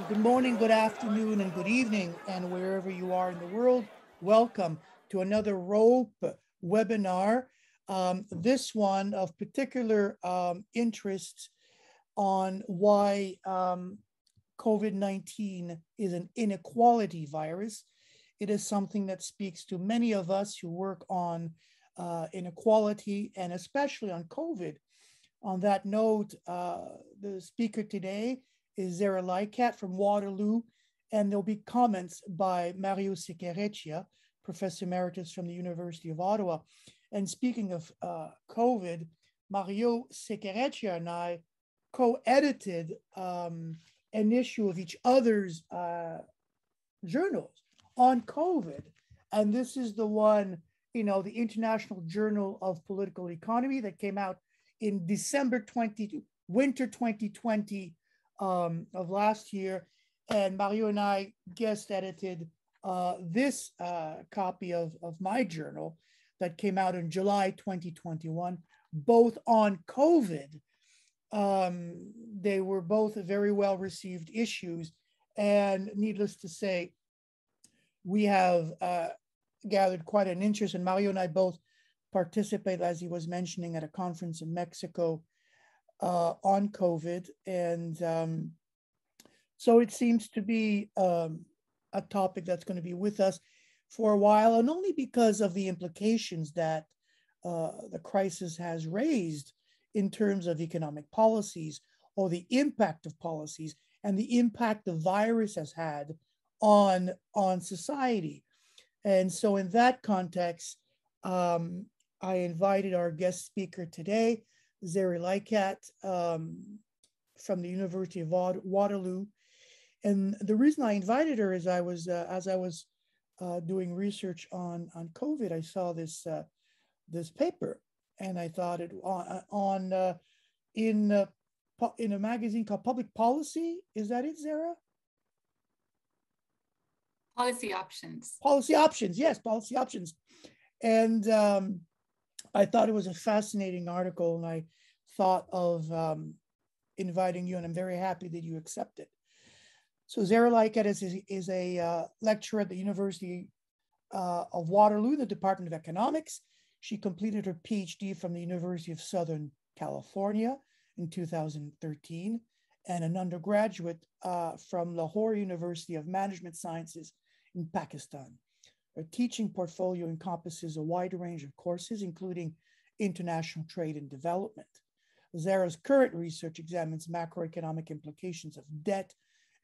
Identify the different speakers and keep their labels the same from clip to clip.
Speaker 1: Good morning, good afternoon, and good evening, and wherever you are in the world, welcome to another ROPE webinar. This one of particular interest on why COVID-19 is an inequality virus. It is something that speaks to many of us who work on inequality and especially on COVID. On that note, the speaker today is Zara Liaqat from Waterloo, and there'll be comments by Mario Seccareccia, Professor Emeritus from the University of Ottawa. And speaking of COVID, Mario Seccareccia and I co-edited an issue of each other's journals on COVID. And this is the one, the International Journal of Political Economy that came out in winter 2020 of last year. And Mario and I guest edited this copy of my journal that came out in July 2021, both on COVID. They were both very well received issues. And needless to say, we have gathered quite an interest, and Mario and I both participate, as he was mentioning, at a conference in Mexico on COVID. And so it seems to be a topic that's going to be with us for a while, and only because of the implications that the crisis has raised in terms of economic policies, or the impact of policies and the impact the virus has had on society. And so in that context, I invited our guest speaker today, Zara Liaqat, from the University of Waterloo. And the reason I invited her is as I was doing research on COVID, I saw this paper, and I thought it in a magazine called Public Policy. Is that it, Zara?
Speaker 2: Policy Options.
Speaker 1: Policy Options, yes, Policy Options. And I thought it was a fascinating article, and I thought of inviting you, and I'm very happy that you accepted. So Zara Liaqat is a lecturer at the University of Waterloo, the Department of Economics. She completed her PhD from the University of Southern California in 2013, and an undergraduate from Lahore University of Management Sciences in Pakistan. Her teaching portfolio encompasses a wide range of courses, including international trade and development. Zara's current research examines macroeconomic implications of debt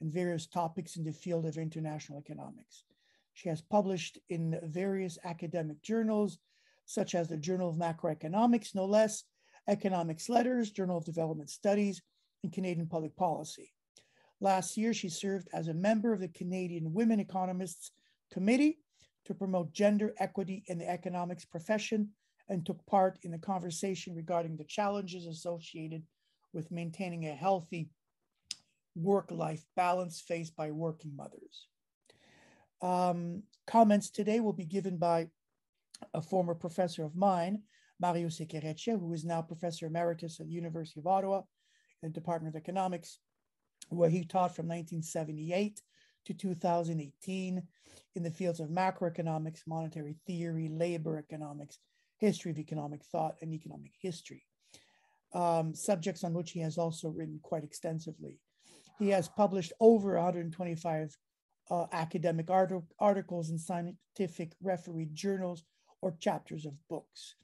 Speaker 1: and various topics in the field of international economics. She has published in various academic journals, such as the Journal of Macroeconomics, no less, Economics Letters, Journal of Development Studies, and Canadian Public Policy. Last year, she served as a member of the Canadian Women Economists Committee to promote gender equity in the economics profession, and took part in the conversation regarding the challenges associated with maintaining a healthy work-life balance faced by working mothers. Comments today will be given by a former professor of mine, Mario Seccareccia, who is now Professor Emeritus at the University of Ottawa in the Department of Economics, where he taught from 1978 to 2018 in the fields of macroeconomics, monetary theory, labor economics, history of economic thought, and economic history, subjects on which he has also written quite extensively. He has published over 125 academic articles in scientific refereed journals or chapters of books,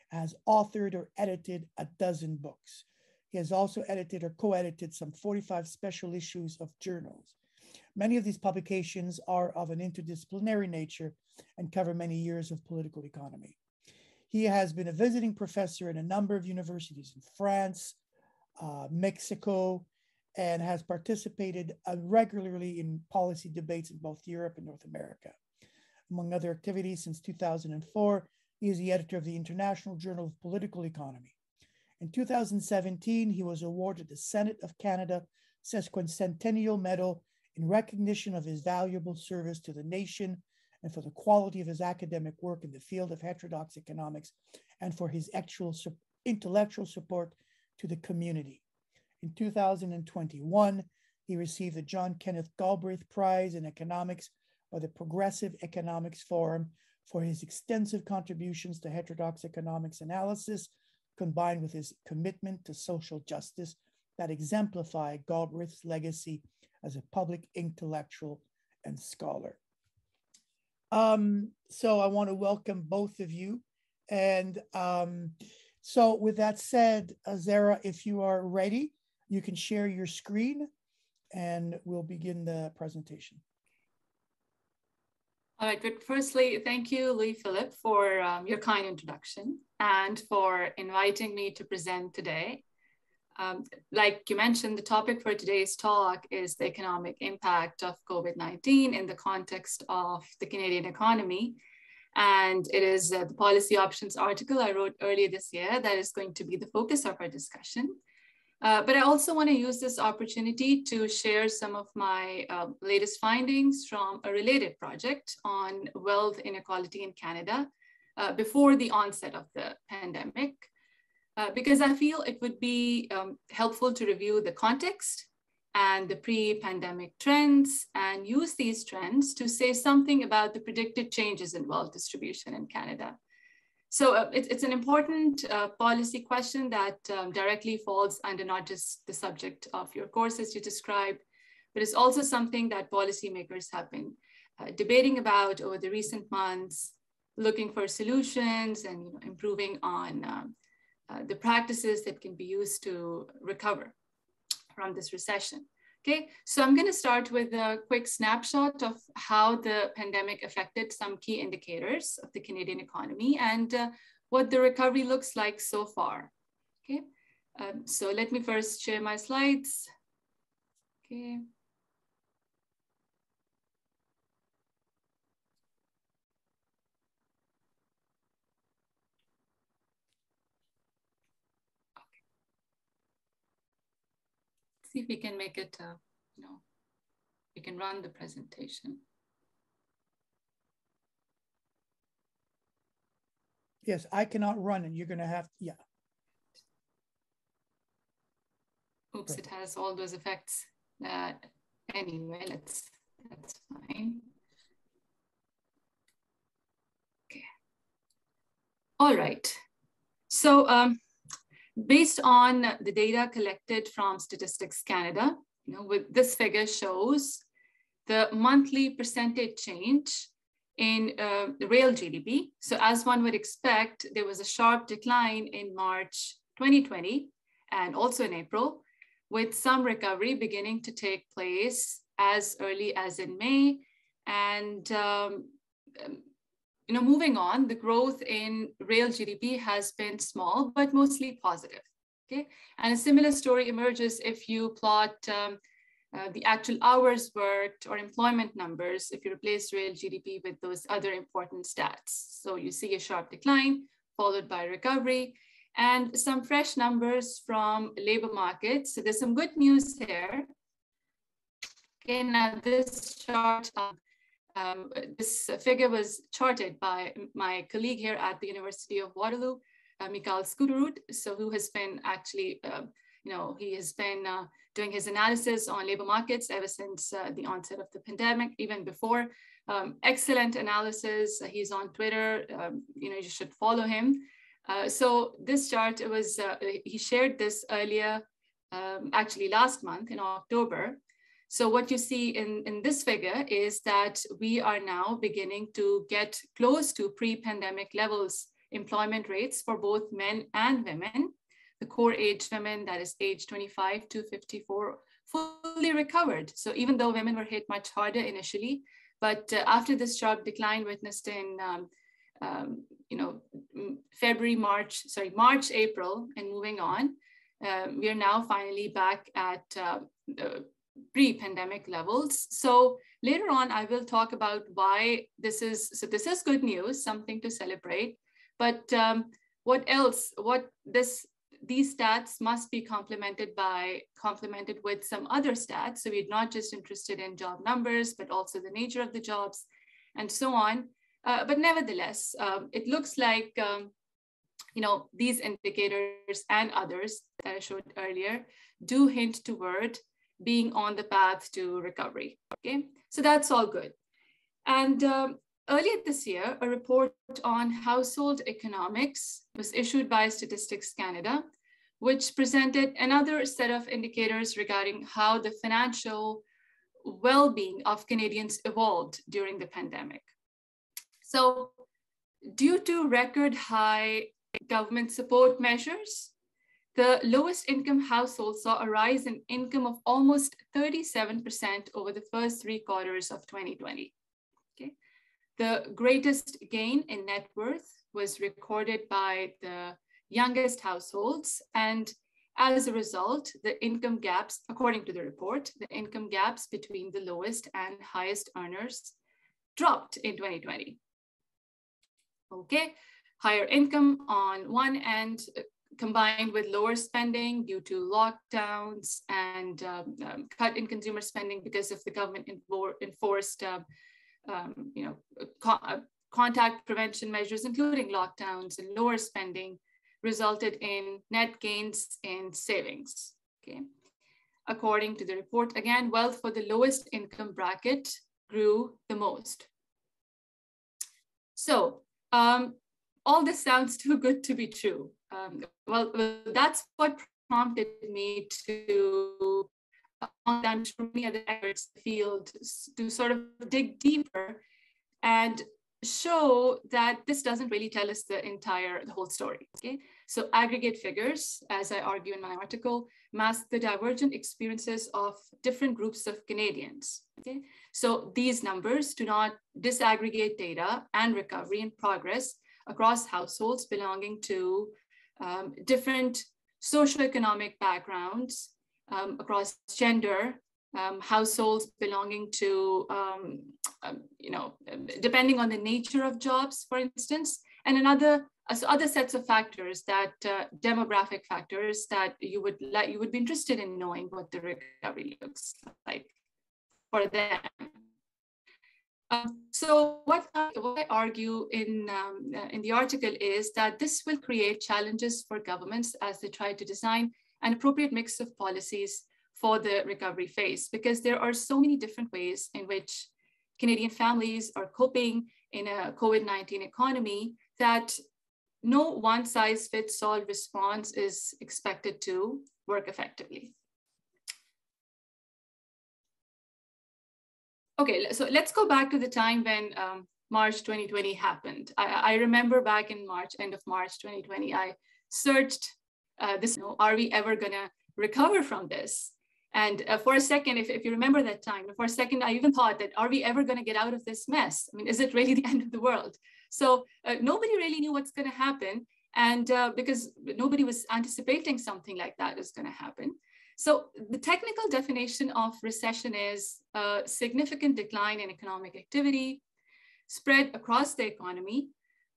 Speaker 1: has authored or edited a dozen books. He has also edited or co-edited some 45 special issues of journals. Many of these publications are of an interdisciplinary nature and cover many years of political economy. He has been a visiting professor in a number of universities in France, Mexico, and has participated regularly in policy debates in both Europe and North America. Among other activities, since 2004, he is the editor of the International Journal of Political Economy. In 2017, he was awarded the Senate of Canada Sesquicentennial Medal in recognition of his valuable service to the nation and for the quality of his academic work in the field of heterodox economics and for his intellectual support to the community. In 2021, He received the John Kenneth Galbraith Prize in Economics by the Progressive Economics Forum for his extensive contributions to heterodox economics analysis, combined with his commitment to social justice that exemplify Galbraith's legacy as a public intellectual and scholar. So I want to welcome both of you. And so with that said, Zara, if you are ready, you can share your screen and we'll begin the presentation.
Speaker 2: All right, but firstly, thank you, Louis-Philippe, for your kind introduction and for inviting me to present today. Like you mentioned, the topic for today's talk is the economic impact of COVID-19 in the context of the Canadian economy. And it is the policy options article I wrote earlier this year that is going to be the focus of our discussion. But I also want to use this opportunity to share some of my latest findings from a related project on wealth inequality in Canada before the onset of the pandemic, because I feel it would be helpful to review the context and the pre-pandemic trends and use these trends to say something about the predicted changes in wealth distribution in Canada. So it's an important policy question that directly falls under not just the subject of your courses you described, but it's also something that policymakers have been debating about over the recent months, looking for solutions and improving on the practices that can be used to recover from this recession. Okay, so I'm going to start with a quick snapshot of how the pandemic affected some key indicators of the Canadian economy and what the recovery looks like so far. Okay, so let me first share my slides. Okay. See if we can make it, we can run the presentation.
Speaker 1: Yes, I cannot run and you're going to have, yeah.
Speaker 2: Oops, it has all those effects. Anyway, that's fine. Okay. All right. So, based on the data collected from Statistics Canada, with this figure shows the monthly percentage change in the real GDP. So as one would expect, there was a sharp decline in March 2020 and also in April, with some recovery beginning to take place as early as in May. And moving on, the growth in real GDP has been small, but mostly positive, okay? And a similar story emerges if you plot the actual hours worked or employment numbers, if you replace real GDP with those other important stats. So you see a sharp decline followed by recovery and some fresh numbers from labor markets. So there's some good news here. Okay, now this chart, this figure was charted by my colleague here at the University of Waterloo, Mikhail Skuterud, so who has been actually, he has been doing his analysis on labor markets ever since the onset of the pandemic, even before. Excellent analysis. He's on Twitter. You should follow him. So this chart, it was he shared this earlier, actually last month in October. So what you see in this figure is that we are now beginning to get close to pre-pandemic levels employment rates for both men and women. The core age women, that is age 25 to 54, fully recovered. So even though women were hit much harder initially, but after this sharp decline witnessed in March, April, and moving on, we are now finally back at pre-pandemic levels. So later on, I will talk about why this is good news, something to celebrate. But what else? These stats must be complemented with some other stats. So we're not just interested in job numbers, but also the nature of the jobs and so on. But nevertheless, it looks like, these indicators and others that I showed earlier do hint toward being on the path to recovery. Okay, so that's all good. And earlier this year, a report on household economics was issued by Statistics Canada, which presented another set of indicators regarding how the financial well-being of Canadians evolved during the pandemic. So, due to record high government support measures, the lowest income households saw a rise in income of almost 37% over the first 3 quarters of 2020. Okay. The greatest gain in net worth was recorded by the youngest households, and as a result, the income gaps, according to the report, the income gaps between the lowest and highest earners dropped in 2020. Okay, higher income on one end, combined with lower spending due to lockdowns and cut in consumer spending because of the government enforced contact prevention measures, including lockdowns and lower spending, resulted in net gains in savings. Okay. According to the report, again, wealth for the lowest income bracket grew the most. So all this sounds too good to be true. Well, that's what prompted me to down to many other experts in the field to sort of dig deeper and show that this doesn't really tell us the whole story. Okay, so aggregate figures, as I argue in my article, mask the divergent experiences of different groups of Canadians. Okay, so these numbers do not disaggregate data and recovery and progress across households belonging to different socioeconomic backgrounds, across gender, households belonging to, depending on the nature of jobs, for instance, and other sets of factors that demographic factors that you would be interested in knowing what the recovery looks like for them. So what I argue in the article is that this will create challenges for governments as they try to design an appropriate mix of policies for the recovery phase, because there are so many different ways in which Canadian families are coping in a COVID-19 economy that no one-size-fits-all response is expected to work effectively. Okay, so let's go back to the time when March 2020 happened. I remember back in March, end of March 2020, I searched are we ever gonna recover from this? And for a second, if you remember that time, for a second, I even thought that, are we ever gonna get out of this mess? I mean, is it really the end of the world? So nobody really knew what's gonna happen. And because nobody was anticipating something like that is gonna happen. So the technical definition of recession is a significant decline in economic activity spread across the economy,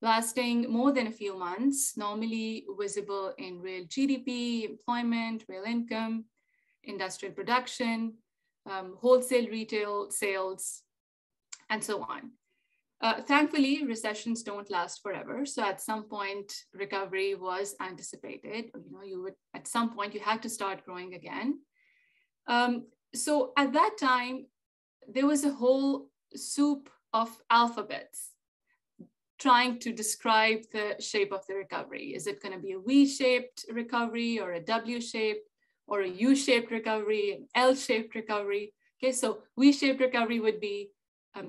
Speaker 2: lasting more than a few months, normally visible in real GDP, employment, real income, industrial production, wholesale retail sales, and so on. Thankfully, recessions don't last forever. So at some point, recovery was anticipated. At some point, you had to start growing again. So at that time, there was a whole soup of alphabets trying to describe the shape of the recovery. Is it going to be a V-shaped recovery or a W-shaped or a U-shaped recovery, an L-shaped recovery? Okay, so V-shaped recovery would be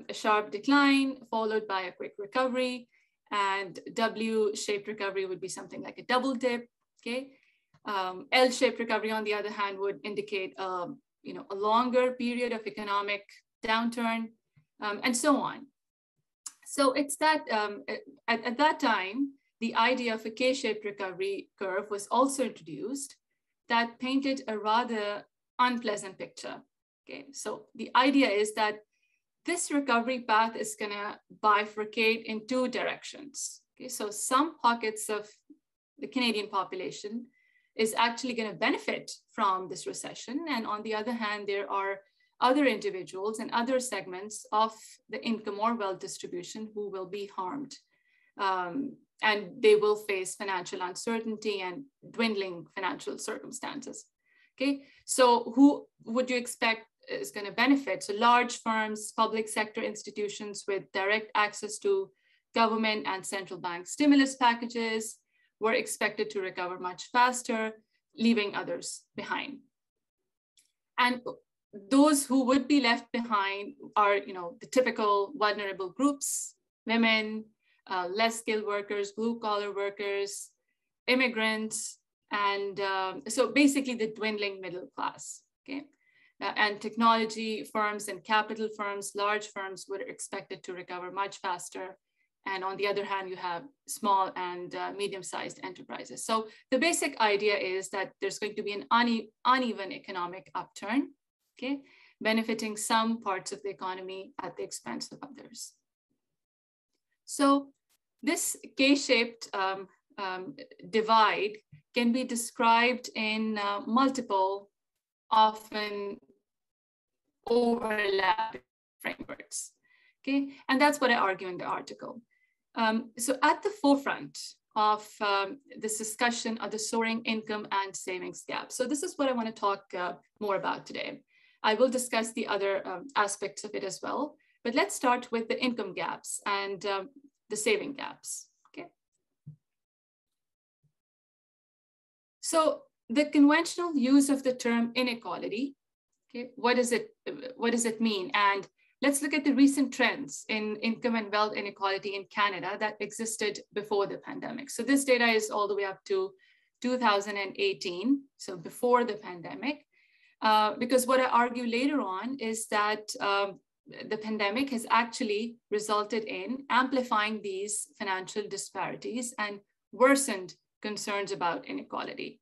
Speaker 2: a sharp decline followed by a quick recovery, and W-shaped recovery would be something like a double dip. Okay, L-shaped recovery, on the other hand, would indicate a longer period of economic downturn, and so on. So it's that at that time, the idea of a K-shaped recovery curve was also introduced that painted a rather unpleasant picture. Okay, so the idea is that this recovery path is going to bifurcate in 2 directions. Okay, so some pockets of the Canadian population is actually going to benefit from this recession. And on the other hand, there are other individuals and other segments of the income or wealth distribution who will be harmed. And they will face financial uncertainty and dwindling financial circumstances. Okay, so who would you expect is going to benefit? So large firms, public sector institutions with direct access to government and central bank stimulus packages were expected to recover much faster, leaving others behind. And those who would be left behind are, the typical vulnerable groups: women, less skilled workers, blue collar workers, immigrants, and so basically the dwindling middle class. Okay, and technology firms and capital firms, large firms, were expected to recover much faster. And on the other hand, you have small and medium-sized enterprises. So the basic idea is that there's going to be an uneven economic upturn, okay, benefiting some parts of the economy at the expense of others. So this K-shaped divide can be described in multiple, often overlapping frameworks, okay? And that's what I argue in the article. So at the forefront of this discussion are the soaring income and savings gap. So this is what I want to talk more about today. I will discuss the other aspects of it as well, but let's start with the income gaps and the saving gaps, okay? So the conventional use of the term inequality, okay, what does it mean? And let's look at the recent trends in income and wealth inequality in Canada that existed before the pandemic. So this data is all the way up to 2018, so before the pandemic, because what I argue later on is that the pandemic has actually resulted in amplifying these financial disparities and worsened concerns about inequality.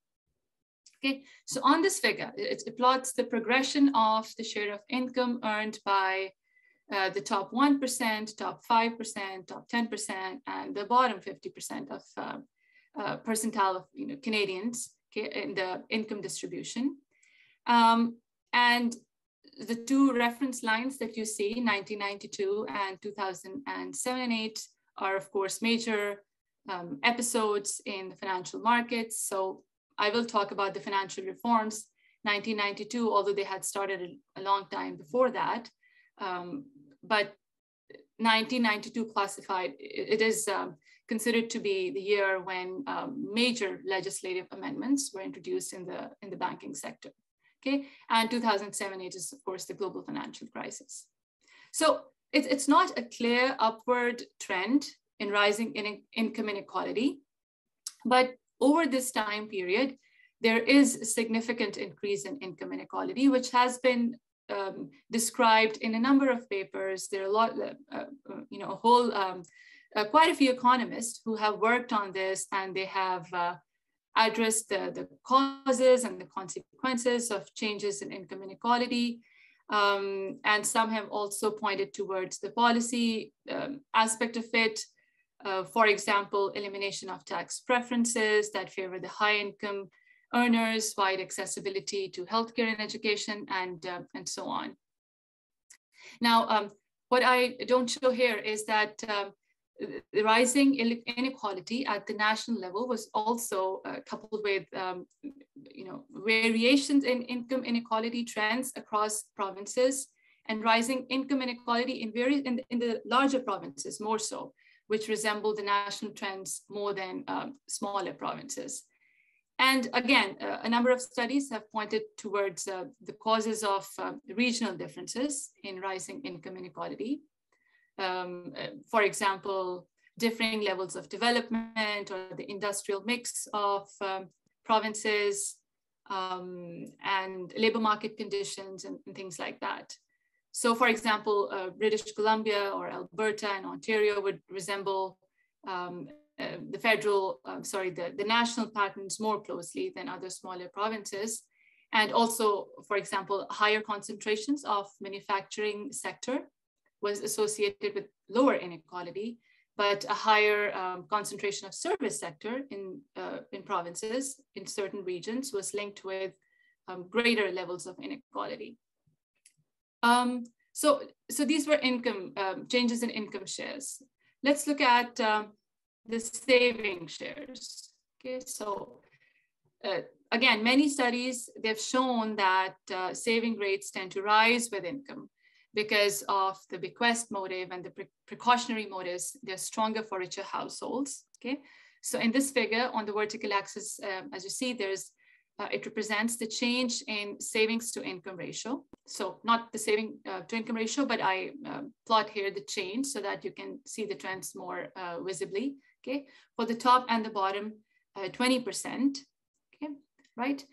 Speaker 2: Okay, so on this figure, it plots the progression of the share of income earned by the top 1%, top 5%, top 10%, and the bottom 50% of percentile of Canadians, okay, in the income distribution. And the two reference lines that you see, 1992 and 2007 and 8, are of course major episodes in the financial markets. So I will talk about the financial reforms, 1992, although they had started a long time before that. But 1992 classified, it is considered to be the year when major legislative amendments were introduced in the banking sector. Okay, and 2007-8 is of course the global financial crisis. So it's not a clear upward trend in rising income inequality, but over this time period, there is a significant increase in income inequality, which has been described in a number of papers. There are a lot, quite a few economists who have worked on this, and they have addressed the causes and the consequences of changes in income inequality. And some have also pointed towards the policy aspect of it. For example, elimination of tax preferences that favor the high income earners, wide accessibility to healthcare and education, and so on. Now, what I don't show here is that the rising inequality at the national level was also coupled with variations in income inequality trends across provinces, and rising income inequality in the larger provinces more so, which resemble the national trends more than smaller provinces. And again, a number of studies have pointed towards the causes of regional differences in rising income inequality. For example, differing levels of development or the industrial mix of provinces and labor market conditions and things like that. So for example, British Columbia or Alberta and Ontario would resemble the national patterns more closely than other smaller provinces. And also, for example, higher concentrations of manufacturing sector was associated with lower inequality, but a higher concentration of service sector in provinces in certain regions was linked with greater levels of inequality. So these were income changes in income shares. Let's look at the saving shares. Okay, so again, many studies, they've shown that saving rates tend to rise with income because of the bequest motive and the precautionary motives. They're stronger for richer households, okay? So in this figure on the vertical axis, as you see, it represents the change in savings to income ratio. So not the saving to income ratio, but I plot here the change so that you can see the trends more visibly, okay? For the top and the bottom, 20%, okay, right?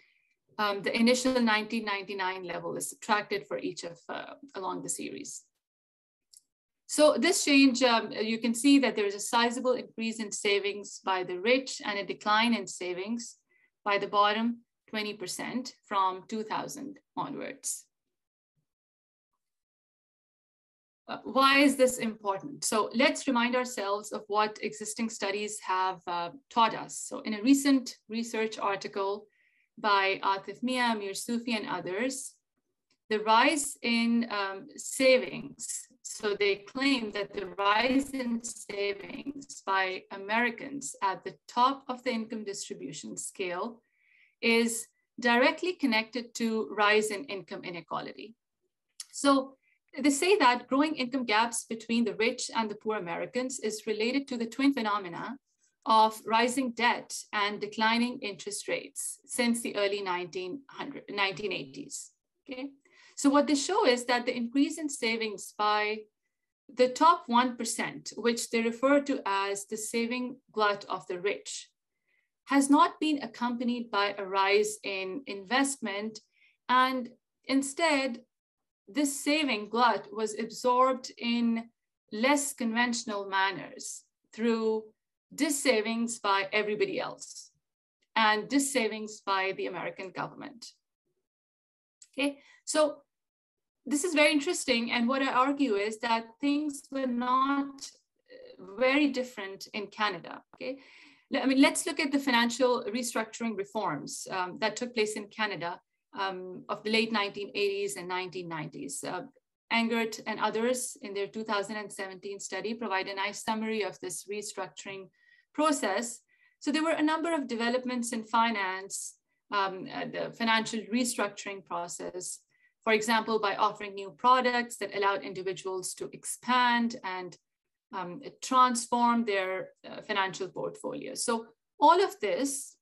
Speaker 2: The initial 1999 level is subtracted for each of along the series. So this change, you can see that there is a sizable increase in savings by the rich and a decline in savings by the bottom 20% from 2000 onwards. Why is this important? So let's remind ourselves of what existing studies have taught us. So in a recent research article by Atif Mia, Amir Sufi, and others, the rise in savings. So they claim that the rise in savings by Americans at the top of the income distribution scale is directly connected to rise in income inequality. So they say that growing income gaps between the rich and the poor Americans is related to the twin phenomena of rising debt and declining interest rates since the early 1980s. Okay? So what they show is that the increase in savings by the top 1%, which they refer to as the saving glut of the rich, has not been accompanied by a rise in investment, and instead, this saving glut was absorbed in less conventional manners through dissavings by everybody else and dissavings by the American government. Okay, so this is very interesting, and what I argue is that things were not very different in Canada. Okay, I mean, let's look at the financial restructuring reforms that took place in Canada of the late 1980s and 1990s. Engert and others in their 2017 study provide a nice summary of this restructuring process. So there were a number of developments in finance, the financial restructuring process, for example, by offering new products that allowed individuals to expand and transform their financial portfolio. So all of this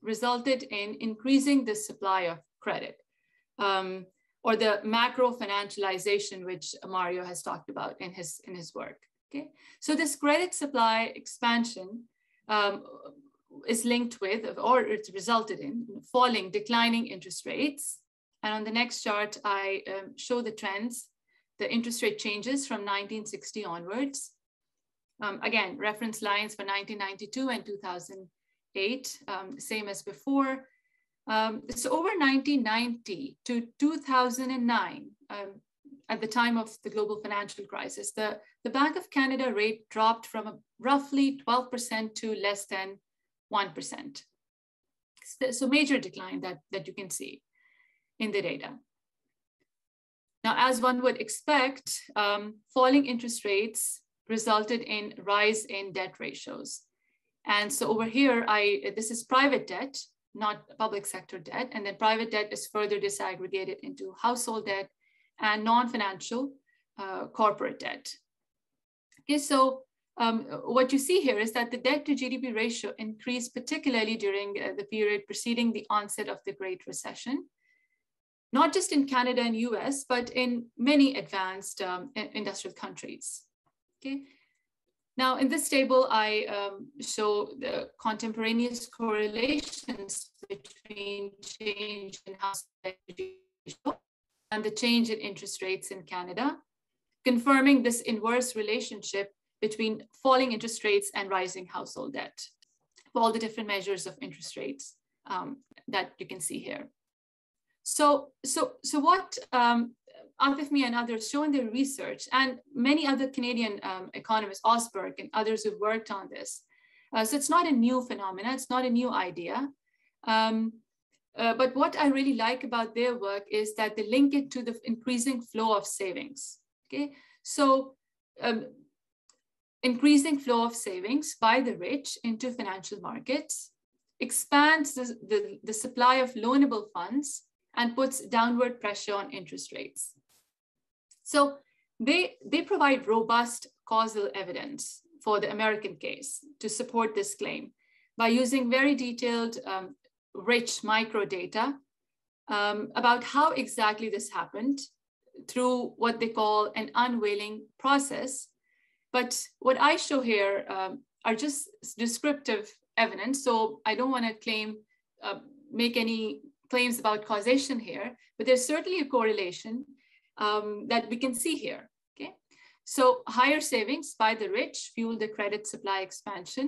Speaker 2: resulted in increasing the supply of credit, or the macro financialization, which Mario has talked about in his work. Okay, so this credit supply expansion is linked with, or it's resulted in, declining interest rates. And on the next chart, I show the trends, the interest rate changes from 1960 onwards. Again, reference lines for 1992 and 2008, same as before. So over 1990 to 2009, at the time of the global financial crisis, the Bank of Canada rate dropped from roughly 12% to less than 1%. So major decline that you can see in the data. Now, as one would expect, falling interest rates resulted in rise in debt ratios. And so over here, this is private debt, not public sector debt. And then private debt is further disaggregated into household debt and non-financial corporate debt. Okay, so what you see here is that the debt to GDP ratio increased particularly during the period preceding the onset of the Great Recession, not just in Canada and US, but in many advanced industrial countries. Okay. Now, in this table, I show the contemporaneous correlations between change in household debt ratio and the change in interest rates in Canada, confirming this inverse relationship between falling interest rates and rising household debt for all the different measures of interest rates that you can see here. So what Atif Mia and others show in their research, and many other Canadian economists, Osberg and others who've worked on this. So it's not a new phenomenon, it's not a new idea. But what I really like about their work is that they link it to the increasing flow of savings. Okay, so increasing flow of savings by the rich into financial markets expands the supply of loanable funds and puts downward pressure on interest rates. So they provide robust causal evidence for the American case to support this claim by using very detailed, rich microdata about how exactly this happened through what they call an unveiling process. But what I show here are just descriptive evidence. So I don't want to make any claims about causation here, but there's certainly a correlation that we can see here. Okay, so higher savings by the rich fueled the credit supply expansion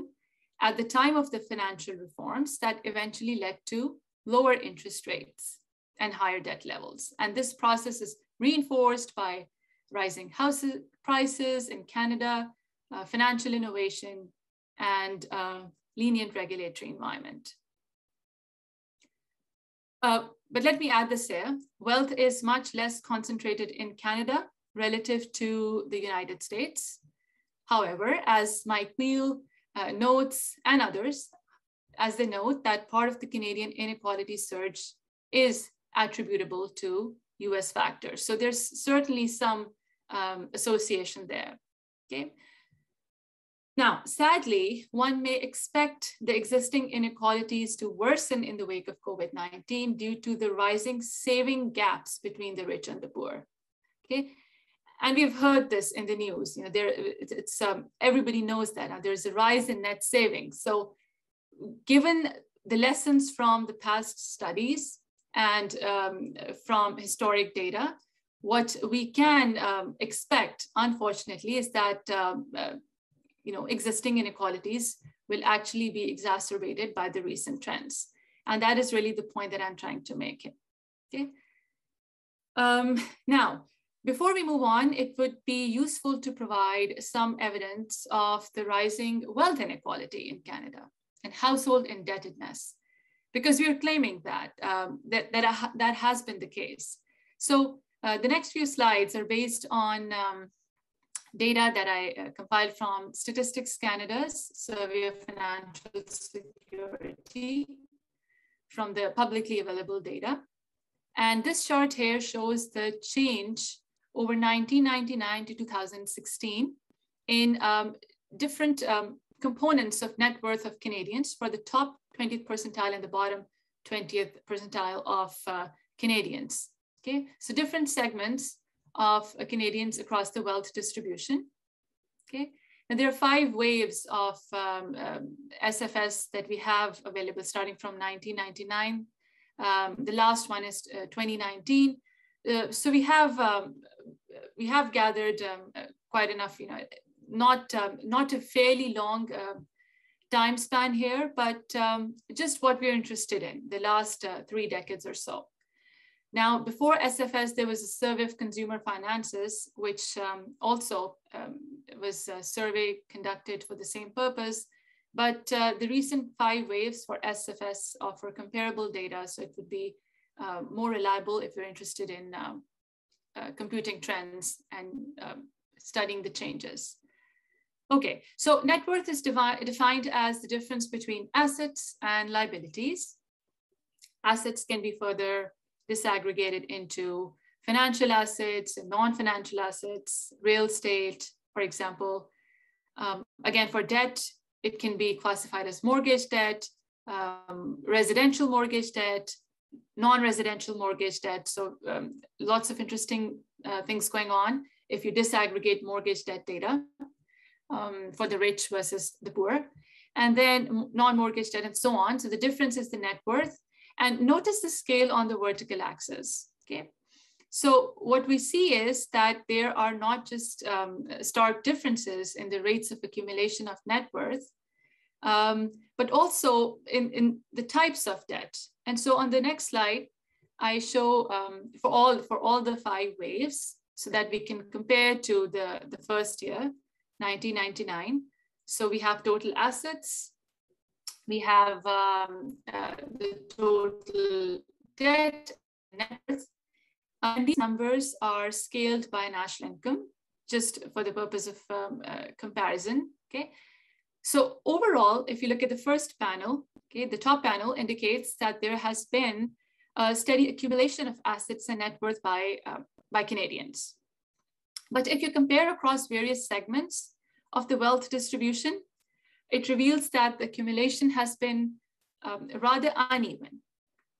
Speaker 2: at the time of the financial reforms that eventually led to lower interest rates and higher debt levels. And this process is reinforced by rising house prices in Canada, financial innovation, and lenient regulatory environment. But let me add this here. Wealth is much less concentrated in Canada relative to the United States. However, as Mike Neal notes, and others, as they note, that part of the Canadian inequality surge is attributable to US factors. So there's certainly some association there, okay? Now, sadly, one may expect the existing inequalities to worsen in the wake of COVID-19 due to the rising saving gaps between the rich and the poor, okay? And we've heard this in the news. You know, everybody knows that now there's a rise in net savings. So given the lessons from the past studies and from historic data, what we can expect, unfortunately, is that you know, existing inequalities will actually be exacerbated by the recent trends. And that is really the point that I'm trying to make here, okay? Now, before we move on, it would be useful to provide some evidence of the rising wealth inequality in Canada and household indebtedness, because we are claiming that that has been the case. So the next few slides are based on data that I compiled from Statistics Canada's Survey of Financial Security from the publicly available data. And this chart here shows the change over 1999 to 2016 in different components of net worth of Canadians for the top 20th percentile and the bottom 20th percentile of Canadians. Okay, so different segments of Canadians across the wealth distribution. Okay, and there are 5 waves of SFS that we have available starting from 1999. The last one is 2019. So we have gathered quite enough, you know, not a fairly long time span here, but just what we're interested in, the last 3 decades or so. Now, before SFS, there was a survey of consumer finances, which also was a survey conducted for the same purpose. But the recent 5 waves for SFS offer comparable data, so it would be more reliable if you're interested in computing trends and studying the changes. Okay, so net worth is defined as the difference between assets and liabilities. Assets can be further disaggregated into financial assets and non-financial assets, real estate, for example. Again, for debt, it can be classified as mortgage debt, residential mortgage debt, non-residential mortgage debt. So lots of interesting things going on if you disaggregate mortgage debt data for the rich versus the poor, and then non-mortgage debt and so on. So the difference is the net worth. And notice the scale on the vertical axis, okay? So what we see is that there are not just stark differences in the rates of accumulation of net worth, but also in the types of debt. And so on the next slide, I show for all the 5 waves so that we can compare to the first year, 1999. So we have total assets, we have the total debt, net worth, and these numbers are scaled by national income, just for the purpose of comparison, okay? So overall, if you look at the first panel, okay, the top panel indicates that there has been a steady accumulation of assets and net worth by Canadians. But if you compare across various segments of the wealth distribution, it reveals that the accumulation has been rather uneven.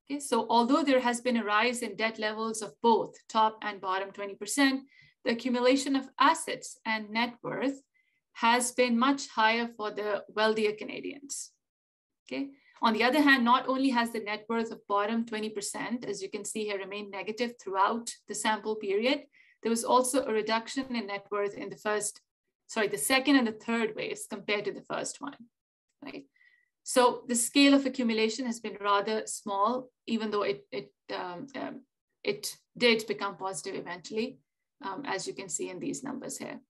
Speaker 2: Okay, so although there has been a rise in debt levels of both top and bottom 20%, the accumulation of assets and net worth has been much higher for the wealthier Canadians. Okay. On the other hand, not only has the net worth of bottom 20%, as you can see here, remained negative throughout the sample period, there was also a reduction in net worth in the second and the third waves compared to the first one, right? So the scale of accumulation has been rather small, even though it did become positive eventually, as you can see in these numbers here.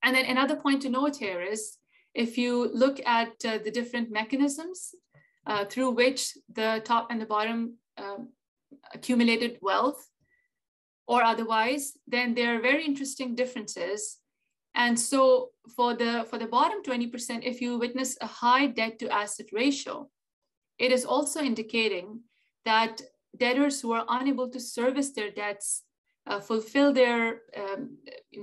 Speaker 2: And then another point to note here is, if you look at the different mechanisms through which the top and the bottom accumulated wealth or otherwise, then there are very interesting differences. And so for the bottom 20%, if you witness a high debt to asset ratio, it is also indicating that debtors who are unable to service their debts, fulfill their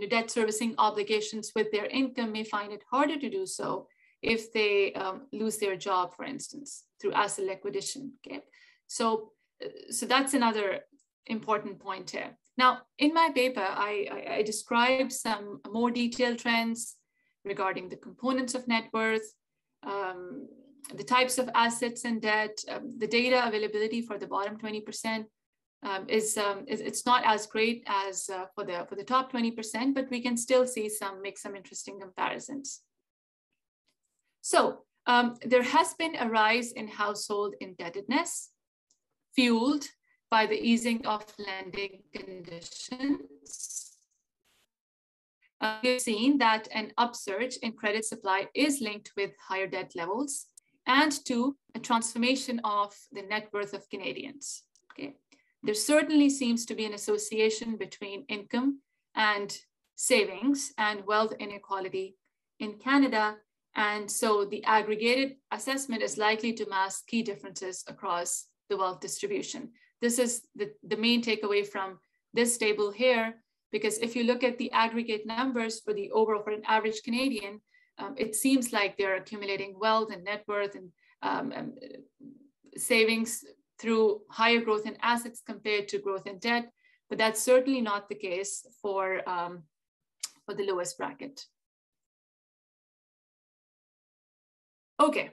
Speaker 2: debt servicing obligations with their income may find it harder to do so if they lose their job, for instance, through asset liquidation. Okay, so that's another important point here. Now, in my paper, I describe some more detailed trends regarding the components of net worth, the types of assets and debt, the data availability for the bottom 20%. It's not as great as for the top 20%, but we can still make some interesting comparisons. So there has been a rise in household indebtedness, fueled by the easing of lending conditions. We've seen that an upsurge in credit supply is linked with higher debt levels and to a transformation of the net worth of Canadians. Okay. There certainly seems to be an association between income and savings and wealth inequality in Canada. And so the aggregated assessment is likely to mask key differences across the wealth distribution. This is the main takeaway from this table here, because if you look at the aggregate numbers for an average Canadian, it seems like they're accumulating wealth and net worth and savings through higher growth in assets compared to growth in debt, but that's certainly not the case for the lowest bracket. Okay.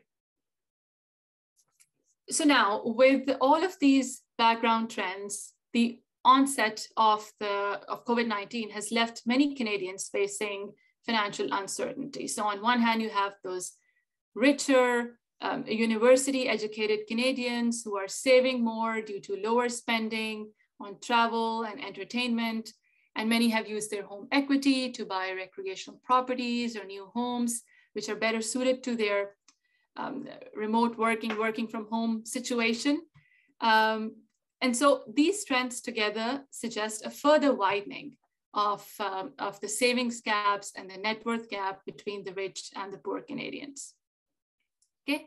Speaker 2: So now, with all of these background trends, the onset of COVID-19 has left many Canadians facing financial uncertainty. So on one hand, you have those richer, university-educated Canadians who are saving more due to lower spending on travel and entertainment, and many have used their home equity to buy recreational properties or new homes, which are better suited to their remote working from home situation. And so these trends together suggest a further widening of the savings gaps and the net worth gap between the rich and the poor Canadians. Okay.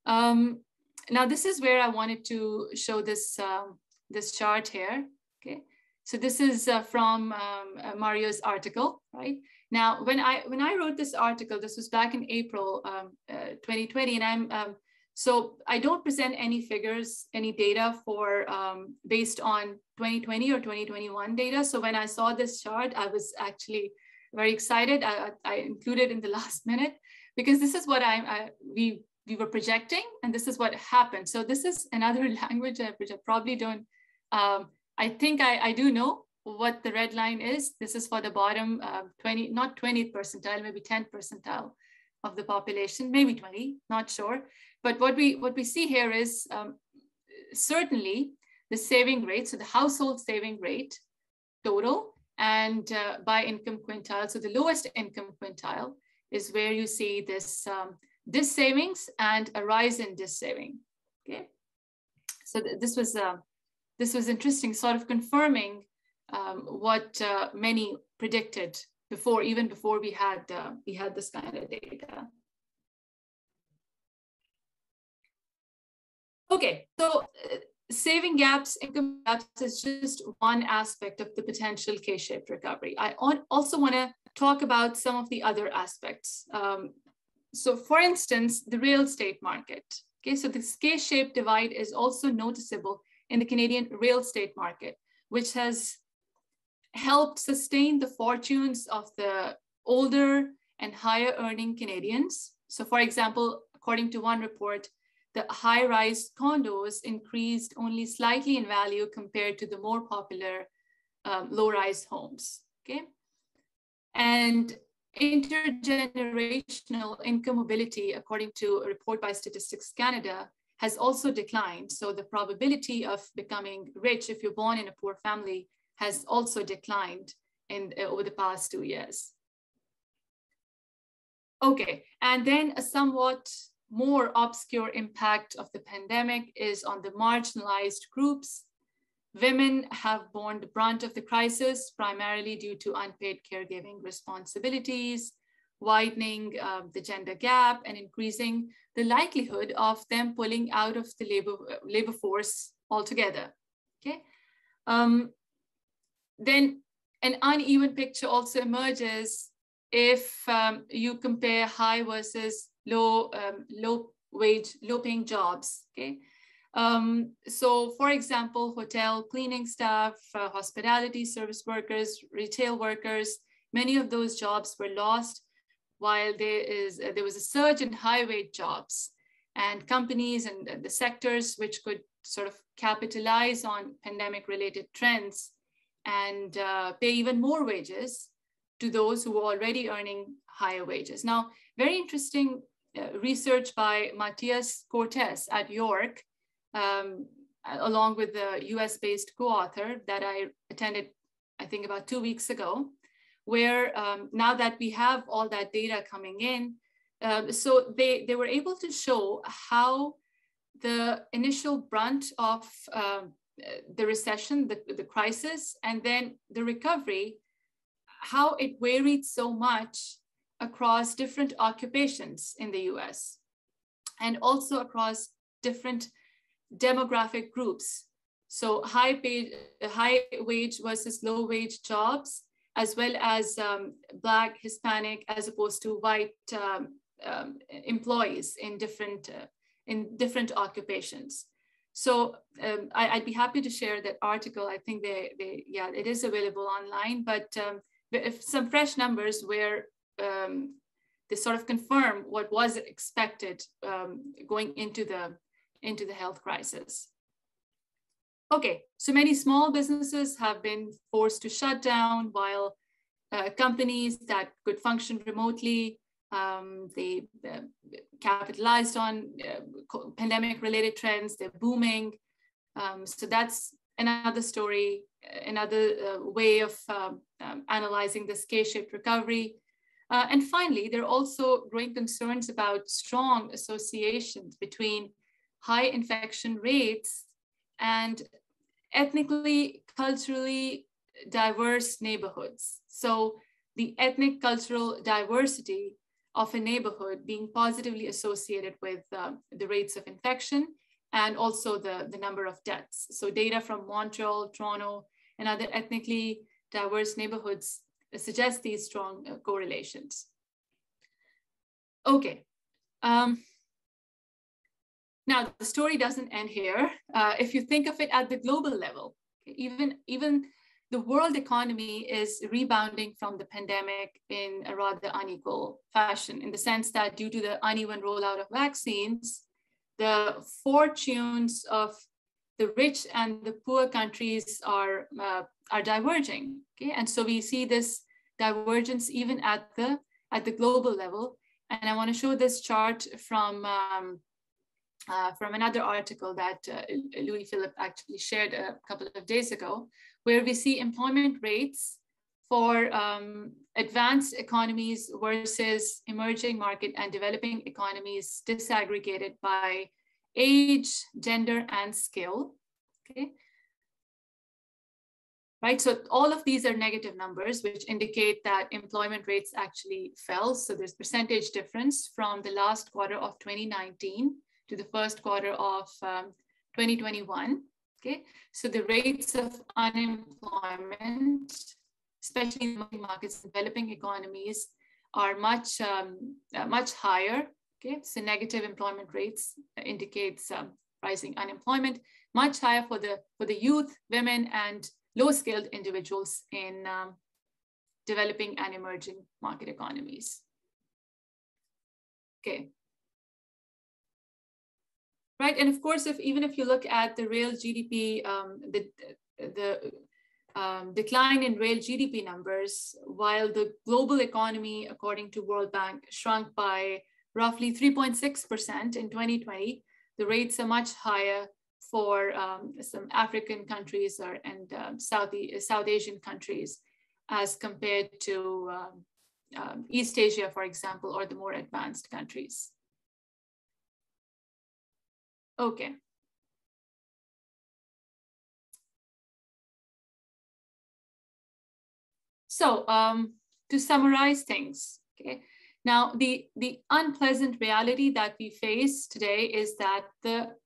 Speaker 2: Now this is where I wanted to show this chart here. Okay. So this is from Mario's article, right? Now, when I wrote this article, this was back in April 2020, and so I don't present any figures, any data for based on 2020 or 2021 data. So when I saw this chart, I was actually very excited. I included in the last minute because this is what we were projecting, and this is what happened. So this is another language which I probably don't. I think I do know what the red line is. This is for the bottom 20, not 20th percentile, maybe 10th percentile of the population, maybe 20, not sure. But what we see here is certainly the saving rate, so the household saving rate total and by income quintile. So the lowest income quintile is where you see this savings and a rise in this saving. Okay, so this was interesting, sort of confirming what many predicted even before we had this kind of data. Okay, so saving gaps, income gaps is just one aspect of the potential K-shaped recovery. I also want to talk about some of the other aspects. So for instance, the real estate market. Okay, so this K-shaped divide is also noticeable in the Canadian real estate market, which has helped sustain the fortunes of the older and higher earning Canadians. So for example, according to one report, the high-rise condos increased only slightly in value compared to the more popular low-rise homes, okay? And intergenerational income mobility, according to a report by Statistics Canada, has also declined. So the probability of becoming rich if you're born in a poor family has also declined over the past 2 years. Okay, and then a somewhat more obscure impact of the pandemic is on the marginalized groups. Women have borne the brunt of the crisis, primarily due to unpaid caregiving responsibilities, widening the gender gap, and increasing the likelihood of them pulling out of the labor force altogether. Okay. Then an uneven picture also emerges if you compare high versus low paying jobs. Okay. So for example, hotel cleaning staff, hospitality service workers, retail workers, many of those jobs were lost, while there was a surge in high wage jobs, and companies and the sectors which could sort of capitalize on pandemic related trends and pay even more wages to those who were already earning higher wages. Now, very interesting research by Matthias Cortez at York, along with the US-based co-author that I attended, I think about 2 weeks ago, where now that we have all that data coming in, so they were able to show how the initial brunt of the recession, the crisis, and then the recovery, how it varied so much across different occupations in the US, and also across different demographic groups. So high wage versus low wage jobs, as well as Black, Hispanic, as opposed to white employees in different occupations. So I'd be happy to share that article. I think it is available online, but if some fresh numbers where they sort of confirm what was expected going into the health crisis. Okay, so many small businesses have been forced to shut down, while companies that could function remotely, they capitalized on pandemic-related trends, they're booming. So that's another story, another way of analyzing this K-shaped recovery. And finally, there are also growing concerns about strong associations between high infection rates and ethnically, culturally diverse neighborhoods. So the ethnic cultural diversity of a neighborhood being positively associated with the rates of infection and also the number of deaths. So data from Montreal, Toronto, and other ethnically diverse neighborhoods suggest these strong correlations. Okay. Now, the story doesn't end here. If you think of it at the global level, even the world economy is rebounding from the pandemic in a rather unequal fashion, in the sense that due to the uneven rollout of vaccines, the fortunes of the rich and the poor countries are diverging. Okay? And so we see this divergence even at the global level. And I want to show this chart from another article that Louis Philippe actually shared a couple of days ago, where we see employment rates for advanced economies versus emerging market and developing economies disaggregated by age, gender, and skill. Okay. Right, so all of these are negative numbers, which indicate that employment rates actually fell. So there's percentage difference from the last quarter of 2019 to the first quarter of 2021. Okay, so the rates of unemployment, especially in emerging markets, developing economies, are much higher. Okay, so negative employment rates indicates rising unemployment, much higher for the youth, women, and low-skilled individuals in developing and emerging market economies. Okay. Right, and of course, even if you look at the real GDP, the decline in real GDP numbers, while the global economy, according to World Bank, shrunk by roughly 3.6% in 2020, the rates are much higher for some African countries and South Asian countries as compared to East Asia, for example, or the more advanced countries. Okay. So to summarize things, okay. Now, the unpleasant reality that we face today is that the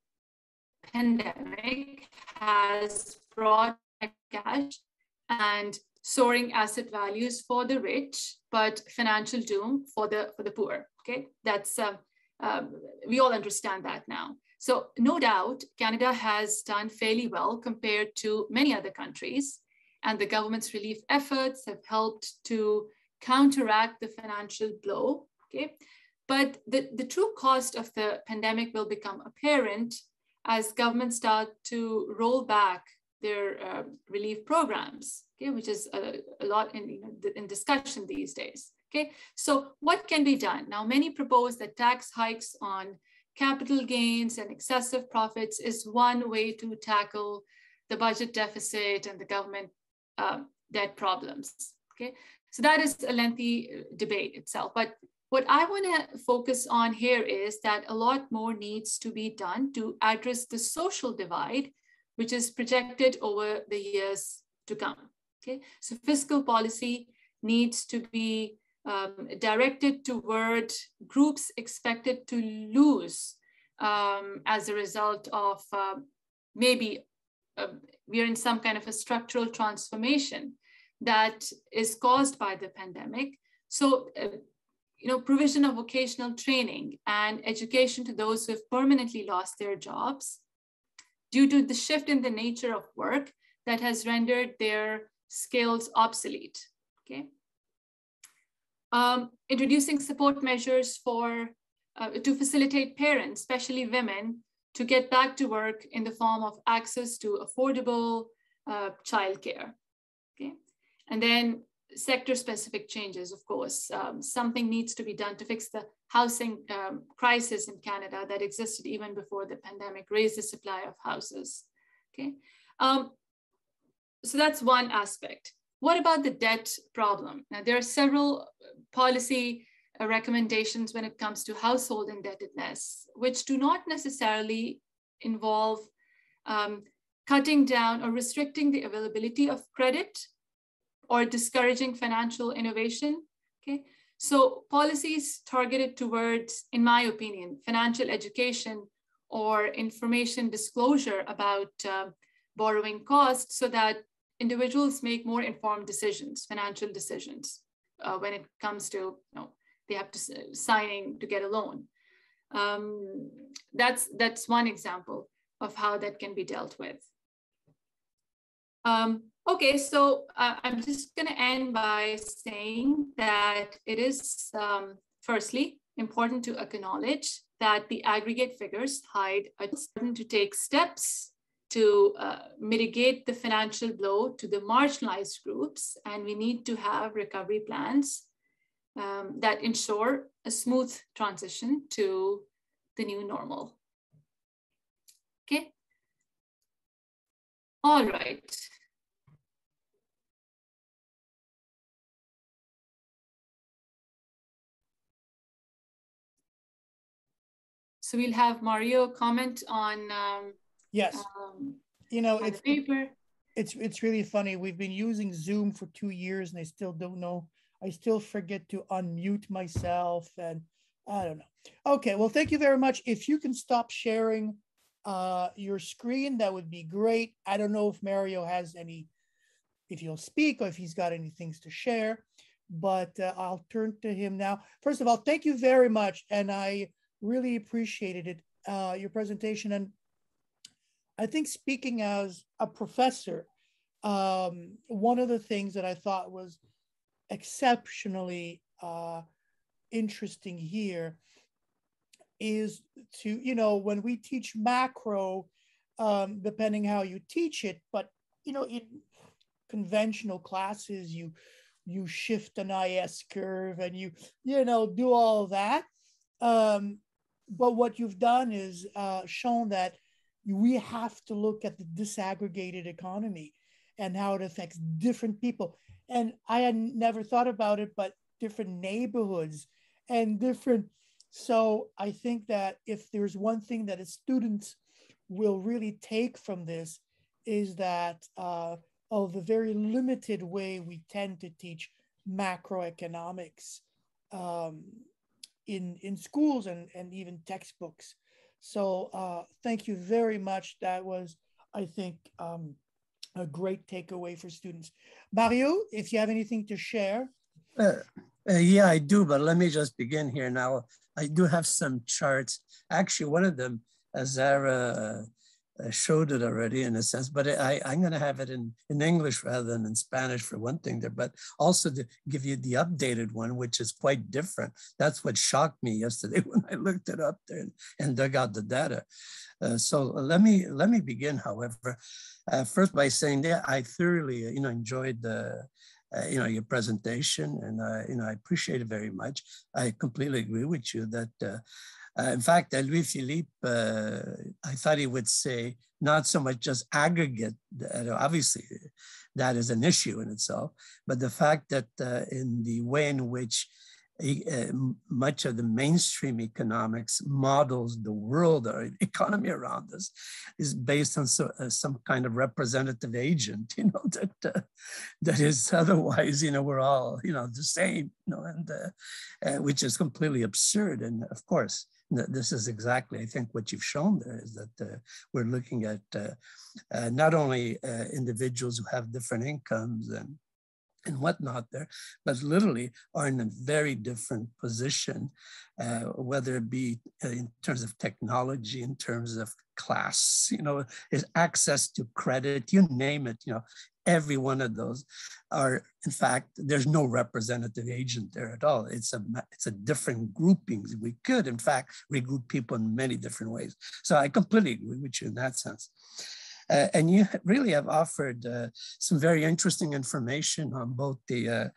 Speaker 2: pandemic has brought cash and soaring asset values for the rich, but financial doom for the poor. Okay, that's we all understand that now. So no doubt, Canada has done fairly well compared to many other countries, and the government's relief efforts have helped to counteract the financial blow. Okay, but the true cost of the pandemic will become apparent as governments start to roll back their relief programs, okay, which is a lot in discussion these days. Okay, so what can be done? Now, many propose that tax hikes on capital gains and excessive profits is one way to tackle the budget deficit and the government debt problems. Okay, so that is a lengthy debate itself. But what I want to focus on here is that a lot more needs to be done to address the social divide, which is projected over the years to come. Okay, so fiscal policy needs to be directed toward groups expected to lose as a result of maybe we're in some kind of a structural transformation that is caused by the pandemic. So, provision of vocational training and education to those who have permanently lost their jobs due to the shift in the nature of work that has rendered their skills obsolete. Okay. Introducing support measures for to facilitate parents, especially women, to get back to work in the form of access to affordable childcare. Okay, and then sector-specific changes. Of course, something needs to be done to fix the housing crisis in Canada that existed even before the pandemic, raise the supply of houses. Okay, so that's one aspect. What about the debt problem? Now, there are several policy recommendations when it comes to household indebtedness, which do not necessarily involve cutting down or restricting the availability of credit or discouraging financial innovation. Okay, so policies targeted towards, in my opinion, financial education or information disclosure about borrowing costs so that individuals make more informed decisions, financial decisions, when it comes to, they have to signing to get a loan. That's one example of how that can be dealt with. Okay, so I'm just going to end by saying that it is, firstly, important to acknowledge that the aggregate figures hide a important to take steps to mitigate the financial blow to the marginalized groups, and we need to have recovery plans that ensure a smooth transition to the new normal. Okay. All right. So we'll have Mario comment on
Speaker 1: yes.
Speaker 2: the paper.
Speaker 1: It's really funny. We've been using Zoom for 2 years and I still don't know. I still forget to unmute myself and I don't know. Okay, well, thank you very much. If you can stop sharing your screen, that would be great. I don't know if Mario has any, if he'll speak or if he's got any things to share, but I'll turn to him now. First of all, thank you very much. And I really appreciated it, your presentation. And I think speaking as a professor, one of the things that I thought was exceptionally interesting here is to, you know, when we teach macro, depending how you teach it, but, you know, in conventional classes, you shift an IS curve and you know, do all that. But what you've done is shown that we have to look at the disaggregated economy and how it affects different people. And I had never thought about it, but different neighborhoods and different. So I think that if there's one thing that students will really take from this is that of the very limited way we tend to teach macroeconomics in schools and even textbooks. So thank you very much. That was, I think, a great takeaway for students. Mario, if you have anything to share.
Speaker 3: Yeah, I do, but let me just begin here now. I do have some charts. Actually, one of them, Zara showed it already in a sense, but I'm going to have it in English rather than in Spanish for one thing there, but also to give you the updated one, which is quite different. That's what shocked me yesterday when I looked it up there and dug out the data. So let me begin, however, first by saying that I thoroughly, enjoyed the your presentation, and I appreciate it very much. I completely agree with you that, in fact, Louis Philippe, I thought he would say not so much just aggregate. Obviously, that is an issue in itself, but the fact that in the way in which much of the mainstream economics models the world or economy around us is based on some kind of representative agent, that is otherwise, we're all, the same, and which is completely absurd. And of course, this is exactly, I think, what you've shown there is that we're looking at not only individuals who have different incomes and whatnot there, but literally are in a very different position, whether it be in terms of technology, in terms of class, is access to credit, you name it, every one of those are, in fact, there's no representative agent there at all. It's a different groupings. We could, in fact, regroup people in many different ways. So I completely agree with you in that sense. And you really have offered some very interesting information on both the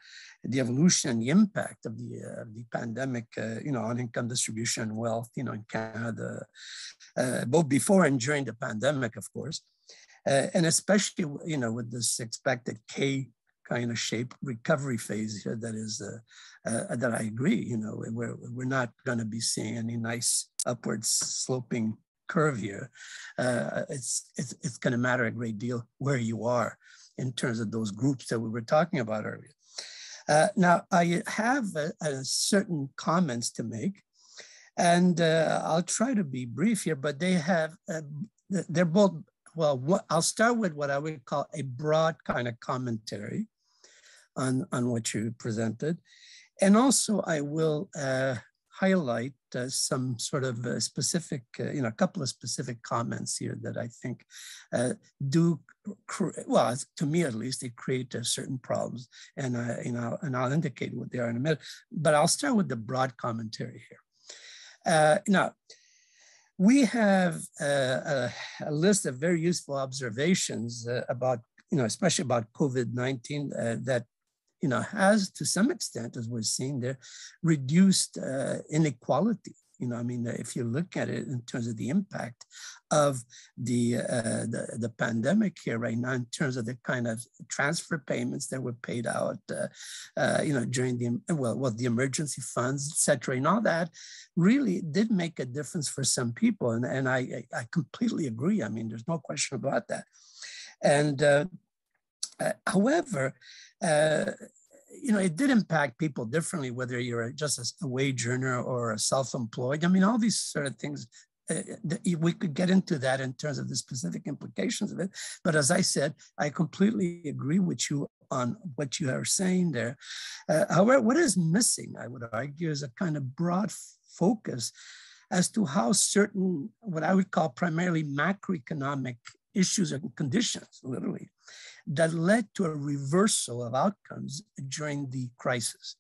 Speaker 3: evolution and the impact of the pandemic, on income distribution and wealth, in Canada, both before and during the pandemic, of course, and especially, with this expected K kind of shape recovery phase here. That is, that I agree. We're not going to be seeing any nice upwards sloping curve here. It's going to matter a great deal where you are in terms of those groups that we were talking about earlier. Now, I have certain comments to make, and I'll try to be brief here, but they're both, well, I'll start with what I would call a broad kind of commentary on what you presented. And also I will highlight some sort of specific, a couple of specific comments here that I think well, to me at least, they create certain problems, and I'll indicate what they are in a minute. But I'll start with the broad commentary here. Now, we have a list of very useful observations about, especially about COVID-19 that has, to some extent, as we're seeing there, reduced inequality. If you look at it in terms of the impact of the pandemic here right now, in terms of the kind of transfer payments that were paid out, during the emergency funds, et cetera, and all that really did make a difference for some people. And I completely agree. There's no question about that. And however, it did impact people differently, whether you're just a wage earner or a self-employed. I mean, all these sort of things, we could get into that in terms of the specific implications of it. But as I said, I completely agree with you on what you are saying there. However, what is missing, I would argue, is a kind of broad focus as to how certain, what I would call primarily macroeconomic issues and conditions, literally, that led to a reversal of outcomes during the crisis.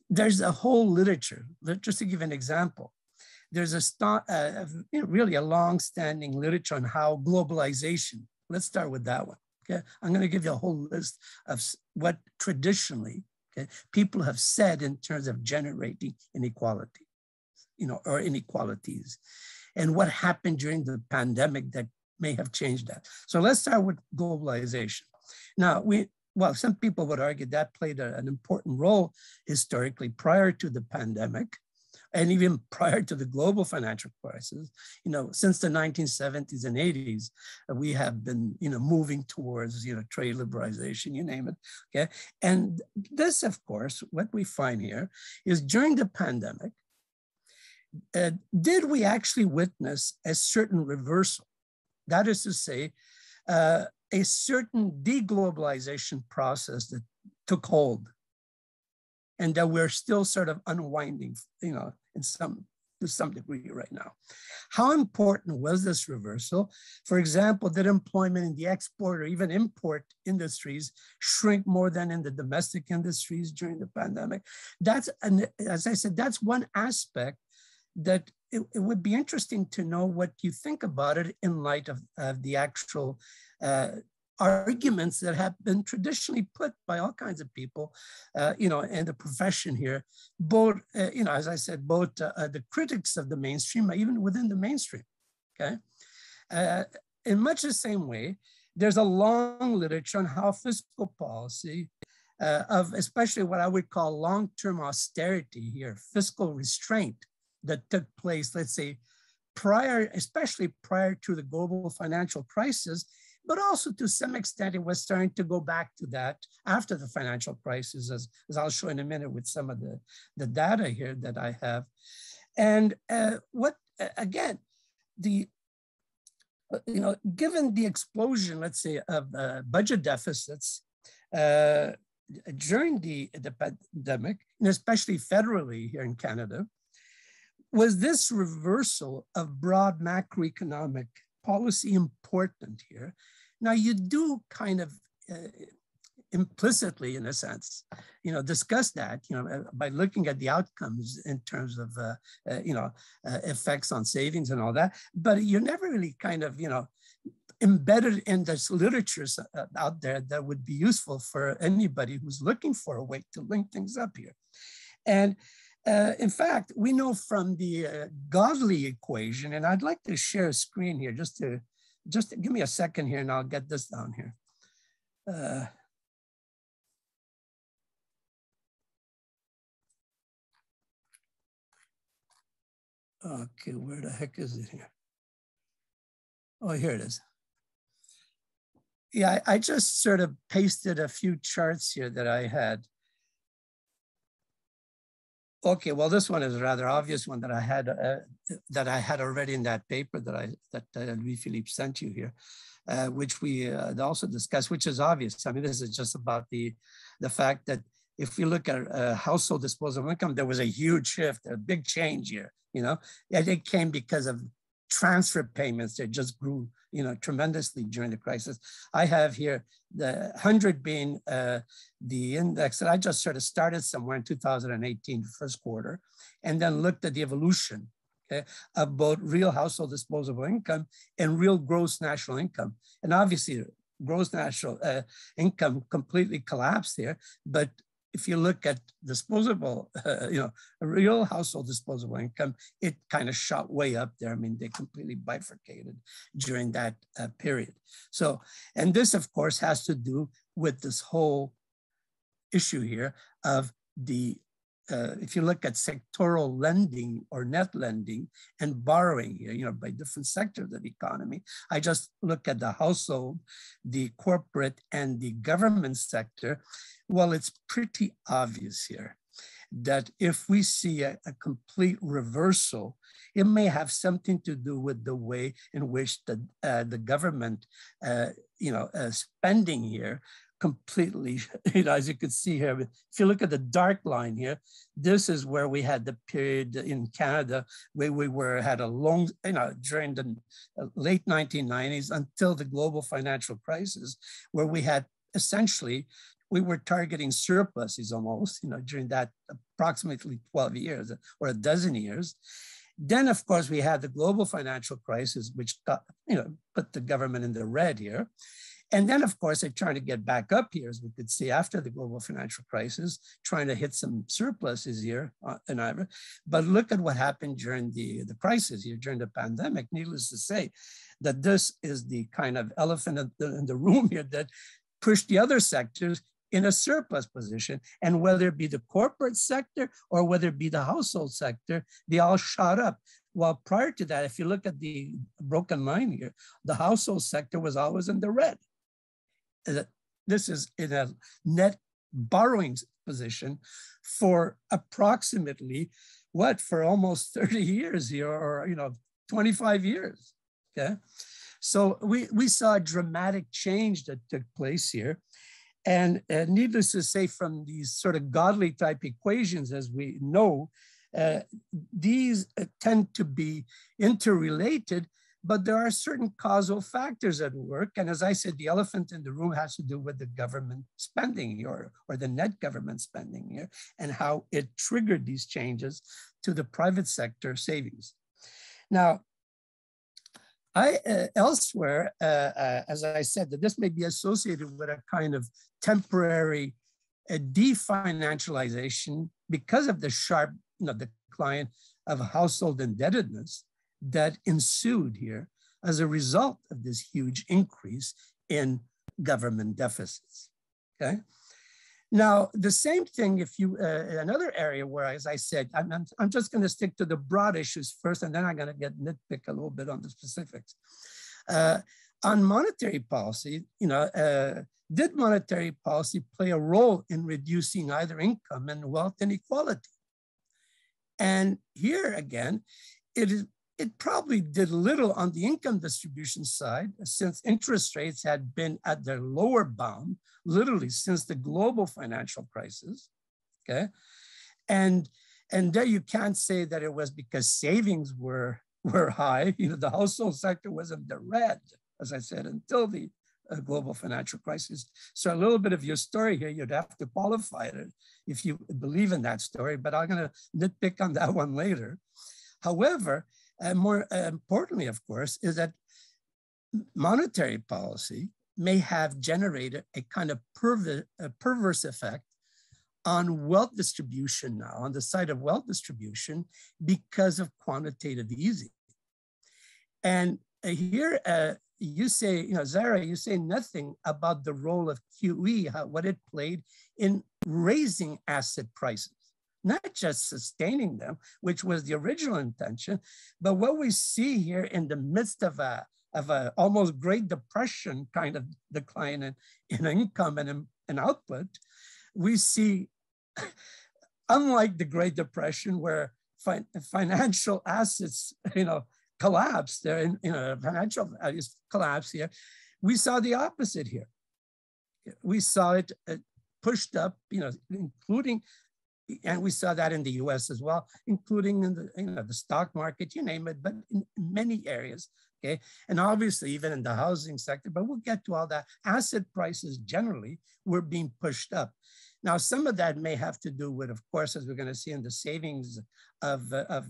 Speaker 3: There's a whole literature, just to give an example. There's really a long-standing literature on how globalization, let's start with that one, okay? I'm going to give you a whole list of what traditionally, okay, people have said in terms of generating inequality, or inequalities, and what happened during the pandemic that may have changed that. So let's start with globalization. Now, some people would argue that played an important role historically prior to the pandemic, and even prior to the global financial crisis. Since the 1970s and 80s, we have been, moving towards, trade liberalization, you name it, okay? And this, of course, what we find here is during the pandemic, did we actually witness a certain reversal? That is to say, a certain deglobalization process that took hold and that we're still sort of unwinding, to some degree right now. How important was this reversal? For example, did employment in the export or even import industries shrink more than in the domestic industries during the pandemic? As I said, that's one aspect that it would be interesting to know what you think about it in light of the actual arguments that have been traditionally put by all kinds of people, in the profession here, both, as I said, both the critics of the mainstream, even within the mainstream, okay? In much the same way, there's a long literature on how fiscal policy of especially what I would call long-term austerity here, fiscal restraint, that took place, let's say, especially prior to the global financial crisis, but also to some extent, it was starting to go back to that after the financial crisis, as I'll show in a minute with some of the data here that I have. And given the explosion, let's say, of budget deficits during the pandemic, and especially federally here in Canada, was this reversal of broad macroeconomic policy important here? Now, you do kind of implicitly, in a sense, discuss that, by looking at the outcomes in terms of, effects on savings and all that, but you're never really kind of, embedded in this literature out there that would be useful for anybody who's looking for a way to link things up here. And in fact, we know from the Godley equation, and I'd like to share a screen here, just give me a second here and I'll get this down here. Okay, where the heck is it here? Oh, here it is. Yeah, I just sort of pasted a few charts here that I had. Okay, well, this one is a rather obvious one that I had already in that paper that Louis-Philippe sent you here, which we also discussed, which is obvious. I mean, this is just about the fact that if we look at household disposable income, there was a huge shift, a big change here, and it came because of transfer payments that just grew, tremendously during the crisis. I have here the 100 being the index that I just sort of started somewhere in 2018, first quarter, and then looked at the evolution, okay, of both real household disposable income and real gross national income. And obviously, gross national income completely collapsed here, but if you look at disposable, real household disposable income, it kind of shot way up there. I mean, they completely bifurcated during that period. So, and this, of course, has to do with this whole issue here of the if you look at sectoral lending or net lending and borrowing here, by different sectors of the economy, I just look at the household, the corporate, and the government sector. Well, it's pretty obvious here that if we see a complete reversal, it may have something to do with the way in which the government, spending here completely, as you can see here, if you look at the dark line here, this is where we had the period in Canada where we had a long, during the late 1990s until the global financial crisis, where we had essentially, we were targeting surpluses almost, during that approximately 12 years or a dozen years. Then, of course, we had the global financial crisis, which got, put the government in the red here. And then, of course, they're trying to get back up here, as we could see after the global financial crisis, trying to hit some surpluses here in Ivory. But look at what happened during the crisis here, during the pandemic. Needless to say, that this is the kind of elephant in the room here that pushed the other sectors in a surplus position. And whether it be the corporate sector or whether it be the household sector, they all shot up. While prior to that, if you look at the broken line here, the household sector was always in the red. This is in a net borrowing position for approximately for almost 30 years here, or 25 years. Okay, so we saw a dramatic change that took place here, and needless to say, from these sort of godly type equations, as we know, these tend to be interrelated. But there are certain causal factors at work. And as I said, the elephant in the room has to do with the government spending here, or the net government spending here, and how it triggered these changes to the private sector savings. Now, elsewhere, as I said, that this may be associated with a kind of temporary definancialization because of the sharp decline of household indebtedness that ensued here as a result of this huge increase in government deficits, okay? Now, the same thing if you, another area where, as I said, I'm just gonna stick to the broad issues first, and then I'm gonna nitpick a little bit on the specifics. On monetary policy, did monetary policy play a role in reducing either income and wealth inequality? And here again, it probably did little on the income distribution side, since interest rates had been at their lower bound, literally since the global financial crisis, okay? And there you can't say that it was because savings were high. The household sector was in the red, as I said, until the global financial crisis. So a little bit of your story here, you'd have to qualify it if you believe in that story, but I'm gonna nitpick on that one later. However, more importantly, of course, is that monetary policy may have generated a kind of perverse effect on wealth distribution now, on the side of wealth distribution, because of quantitative easing. And here you say, Zara, you say nothing about the role of QE, what it played in raising asset prices. Not just sustaining them, which was the original intention, but what we see here in the midst of a almost Great Depression kind of decline in income and output, we see, unlike the Great Depression, where financial assets, collapsed, financial values collapse here, we saw the opposite here. We saw it pushed up, including. And we saw that in the US as well, including in the stock market, you name it, but in many areas, okay? And obviously even in the housing sector, but we'll get to all that. Asset prices generally were being pushed up. Now, some of that may have to do with, of course, as we're gonna see in the savings of the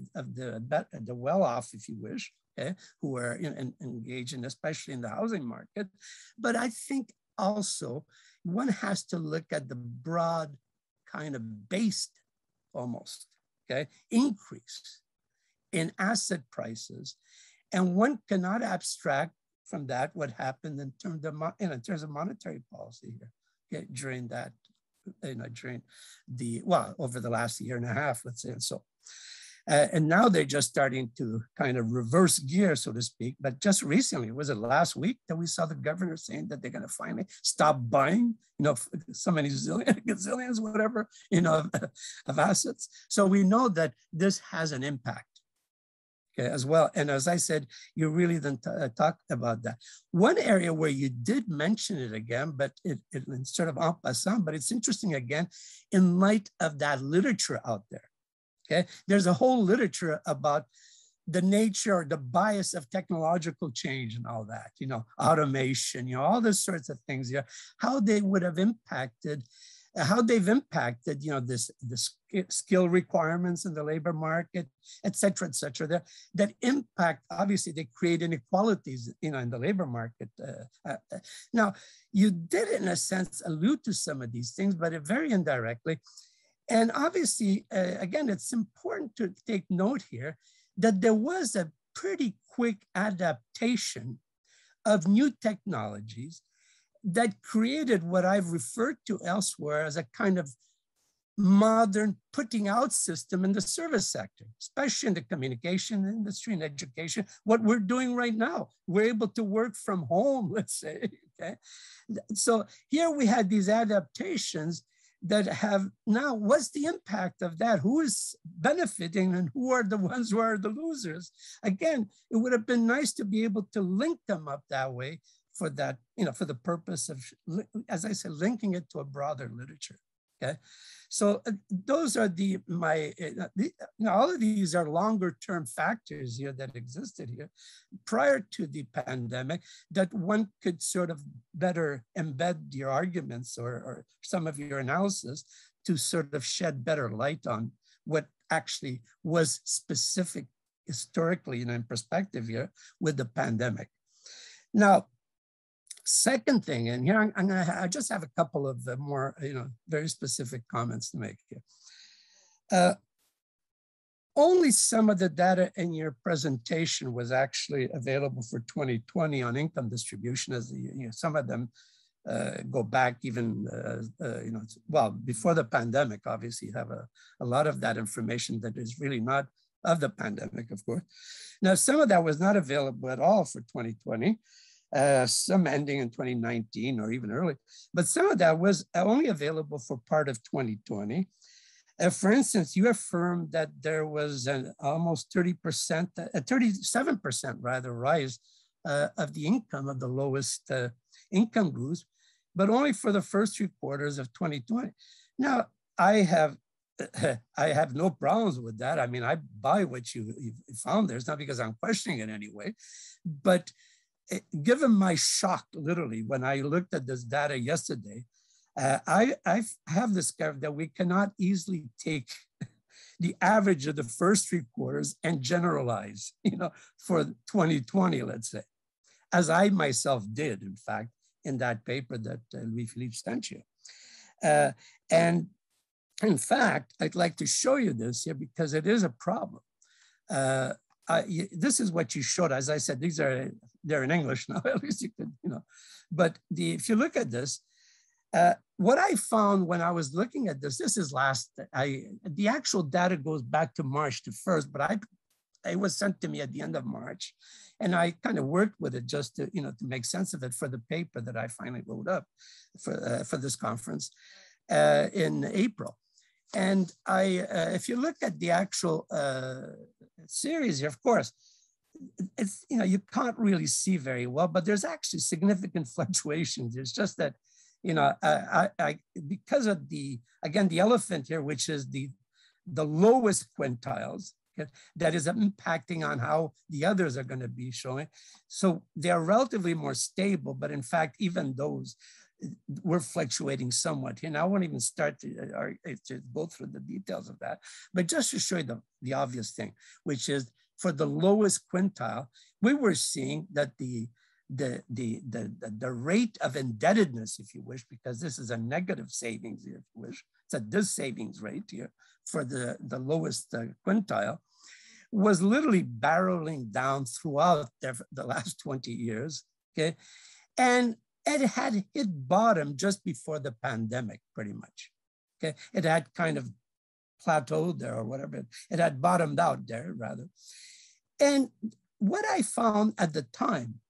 Speaker 3: well-off, if you wish, okay, who are engaged in, especially in the housing market. But I think also one has to look at the broad kind of based almost, okay, increase in asset prices. And one cannot abstract from that what happened in terms of monetary policy here, okay, during that during over the last year and a half, let's say, and so. And now they're just starting to kind of reverse gear, so to speak. But just recently, was it last week that we saw the governor saying that they're going to finally stop buying, so many gazillions, whatever, of assets. So we know that this has an impact. Okay, as well. And as I said, you really didn't talk about that. One area where you did mention it again, but it's sort of en passant, but it's interesting again, in light of that literature out there. Okay, there's a whole literature about the nature or the bias of technological change and all that, automation, all those sorts of things, how they would have impacted, how they've impacted, the skill requirements in the labor market, et cetera, that impact, obviously, they create inequalities, in the labor market. Now, you did, in a sense, allude to some of these things, but very indirectly. And obviously, again, it's important to take note here that there was a pretty quick adaptation of new technologies that created what I've referred to elsewhere as a kind of modern putting out system in the service sector, especially in the communication industry and education. What we're doing right now, we're able to work from home, let's say, okay? So here we had these adaptations that have now, what's the impact of that? Who is benefiting and who are the ones who are the losers? Again, it would have been nice to be able to link them up that way for that, for the purpose of, as I said, linking it to a broader literature, okay? So those are all of these are longer term factors here that existed here prior to the pandemic that one could sort of better embed your arguments or some of your analysis to sort of shed better light on what actually was specific historically and in perspective here with the pandemic. Now, second thing, and here I just have a couple of more, very specific comments to make here. Only some of the data in your presentation was actually available for 2020 on income distribution, as some of them go back even, before the pandemic. Obviously, you have a lot of that information that is really not of the pandemic, of course. Now, some of that was not available at all for 2020. Some ending in 2019 or even early, but some of that was only available for part of 2020. For instance, you affirmed that there was an almost 30%, a 37% rather rise of the income of the lowest income groups, but only for the first 3 quarters of 2020. Now, I have no problems with that. I mean, I buy what you found there. It's not because I'm questioning it anyway, but given my shock, literally, when I looked at this data yesterday, I have discovered that we cannot easily take the average of the first 3 quarters and generalize, for 2020, let's say, as I myself did, in fact, in that paper that Louis-Philippe sent you. And in fact, I'd like to show you this here because it is a problem. This is what you showed. As I said, they're in English now, at least you could, But if you look at this, what I found when I was looking at this is the actual data goes back to March the 1st, but it was sent to me at the end of March. And I kind of worked with it just to, to make sense of it for the paper that I finally wrote up for this conference in April. And if you look at the actual series here, of course, it's, you can't really see very well, but there's actually significant fluctuations. It's just that, because of the elephant here, which is the lowest quintiles, okay, that is impacting on how the others are going to be showing. So they are relatively more stable, but in fact, even those were fluctuating somewhat here. Now I won't even start to go through the details of that, but just to show you the obvious thing, which is for the lowest quintile, we were seeing that the rate of indebtedness, if you wish, because this is a negative savings, if you wish, it's a dis-savings rate here for the lowest quintile, was literally barreling down throughout the last 20 years, okay? And it had hit bottom just before the pandemic, pretty much, Okay, it had kind of plateaued there or whatever. It had bottomed out there rather. And what I found at the time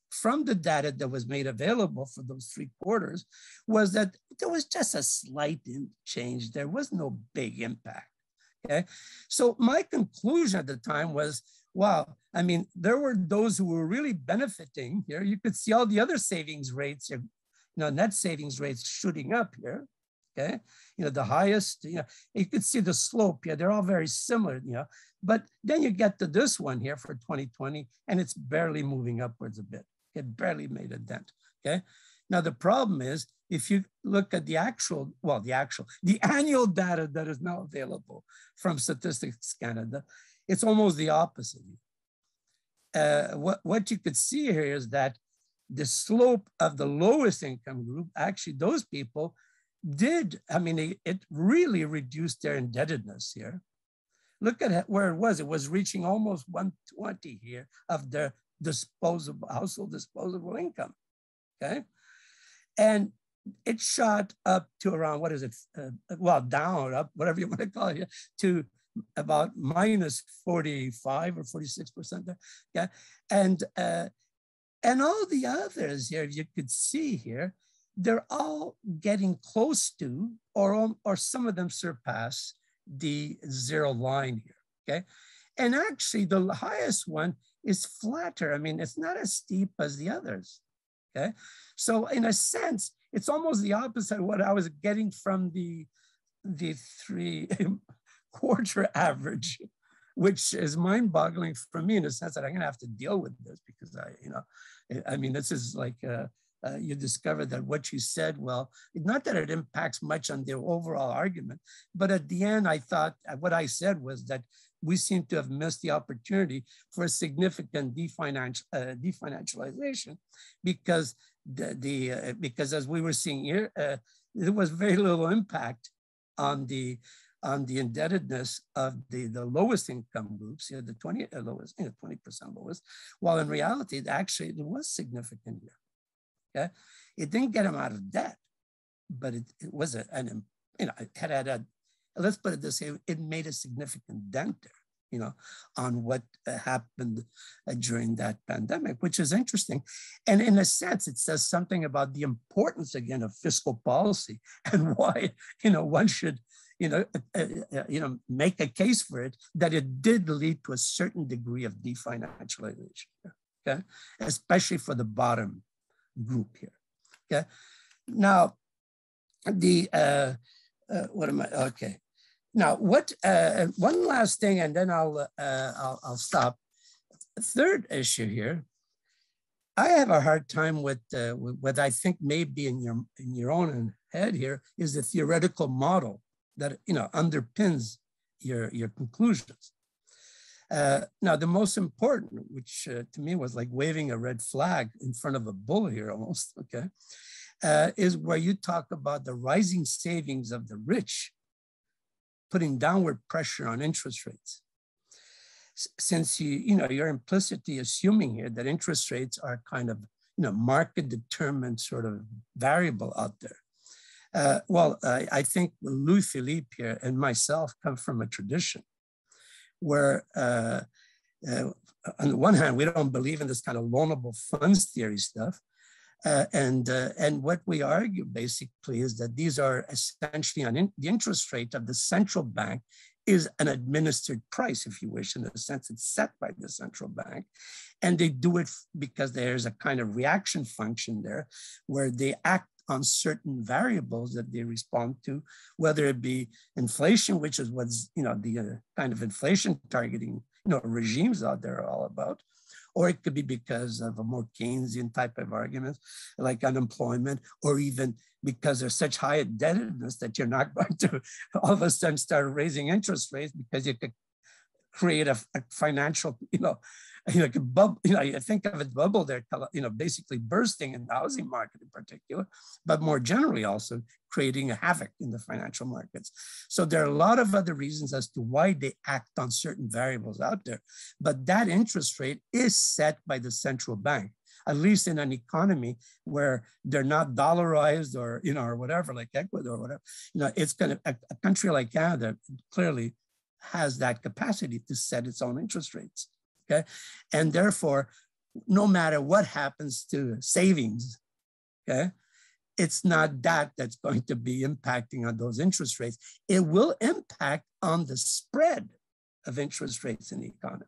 Speaker 3: from the data that was made available for those 3 quarters was that there was just a slight change. There was no big impact. Okay, so my conclusion at the time was, wow, I mean, there were those who were really benefiting here. You could see all the other savings rates, net savings rates shooting up here. Okay, the highest, you could see the slope. Yeah, they're all very similar, but then you get to this one here for 2020 and it's barely moving upwards a bit. It barely made a dent. Okay, now the problem is if you look at the annual data that is now available from Statistics Canada, it's almost the opposite. What you could see here is that the slope of the lowest income group, actually those people it really reduced their indebtedness here. Look at where it was reaching almost 120 here of their household disposable income, okay? And it shot up to around, what is it? Down, up, whatever you want to call it, to about minus 45 or 46% there, yeah? And all the others here, you could see here, they're all getting close to, or some of them surpass the 0 line here, okay? And actually the highest one is flatter. I mean, it's not as steep as the others, okay? So in a sense, it's almost the opposite of what I was getting from the 3-quarter average, which is mind-boggling for me in the sense that I'm gonna have to deal with this because this is like, you discover that what you said, well, not that it impacts much on the overall argument, but at the end, I thought what I said was that we seem to have missed the opportunity for a significant definancialization because because as we were seeing here, there was very little impact on the indebtedness of the lowest income groups, the 20% lowest, while in reality, it was significant here. Okay, it didn't get them out of debt, but it was let's put it this way, it made a significant dent there, on what happened during that pandemic, which is interesting. And in a sense, it says something about the importance again of fiscal policy and why, one should, make a case for it, that it did lead to a certain degree of definancialization, okay, especially for the bottom group here. Okay, now okay. Now one last thing, and then I'll stop. Third issue here, I have a hard time with what I think may be in your own head here is the theoretical model that underpins your conclusions. Now, the most important, which to me was like waving a red flag in front of a bull here almost, okay, is where you talk about the rising savings of the rich putting downward pressure on interest rates. Since you're implicitly assuming here that interest rates are kind of, market determined sort of variable out there. I think Louis Philippe here and myself come from a tradition where on the one hand, we don't believe in this kind of loanable funds theory stuff. And what we argue basically is that these are essentially the interest rate of the central bank is an administered price, if you wish, in the sense it's set by the central bank. And they do it because there's a kind of reaction function there where they act on certain variables that they respond to, whether it be inflation, which is what's, the kind of inflation targeting, regimes out there are all about, or it could be because of a more Keynesian type of argument, like unemployment, or even because there's such high indebtedness that you're not going to all of a sudden start raising interest rates because you could create a financial, like a bubble, I think of a bubble there, basically bursting in the housing market in particular, but more generally also creating a havoc in the financial markets. So there are a lot of other reasons as to why they act on certain variables out there, but that interest rate is set by the central bank. at least in an economy where they're not dollarized or, or whatever, like Ecuador or whatever, it's going to, a country like Canada clearly has that capacity to set its own interest rates, okay? And therefore, no matter what happens to savings, okay, it's not that that's going to be impacting on those interest rates. It will impact on the spread of interest rates in the economy.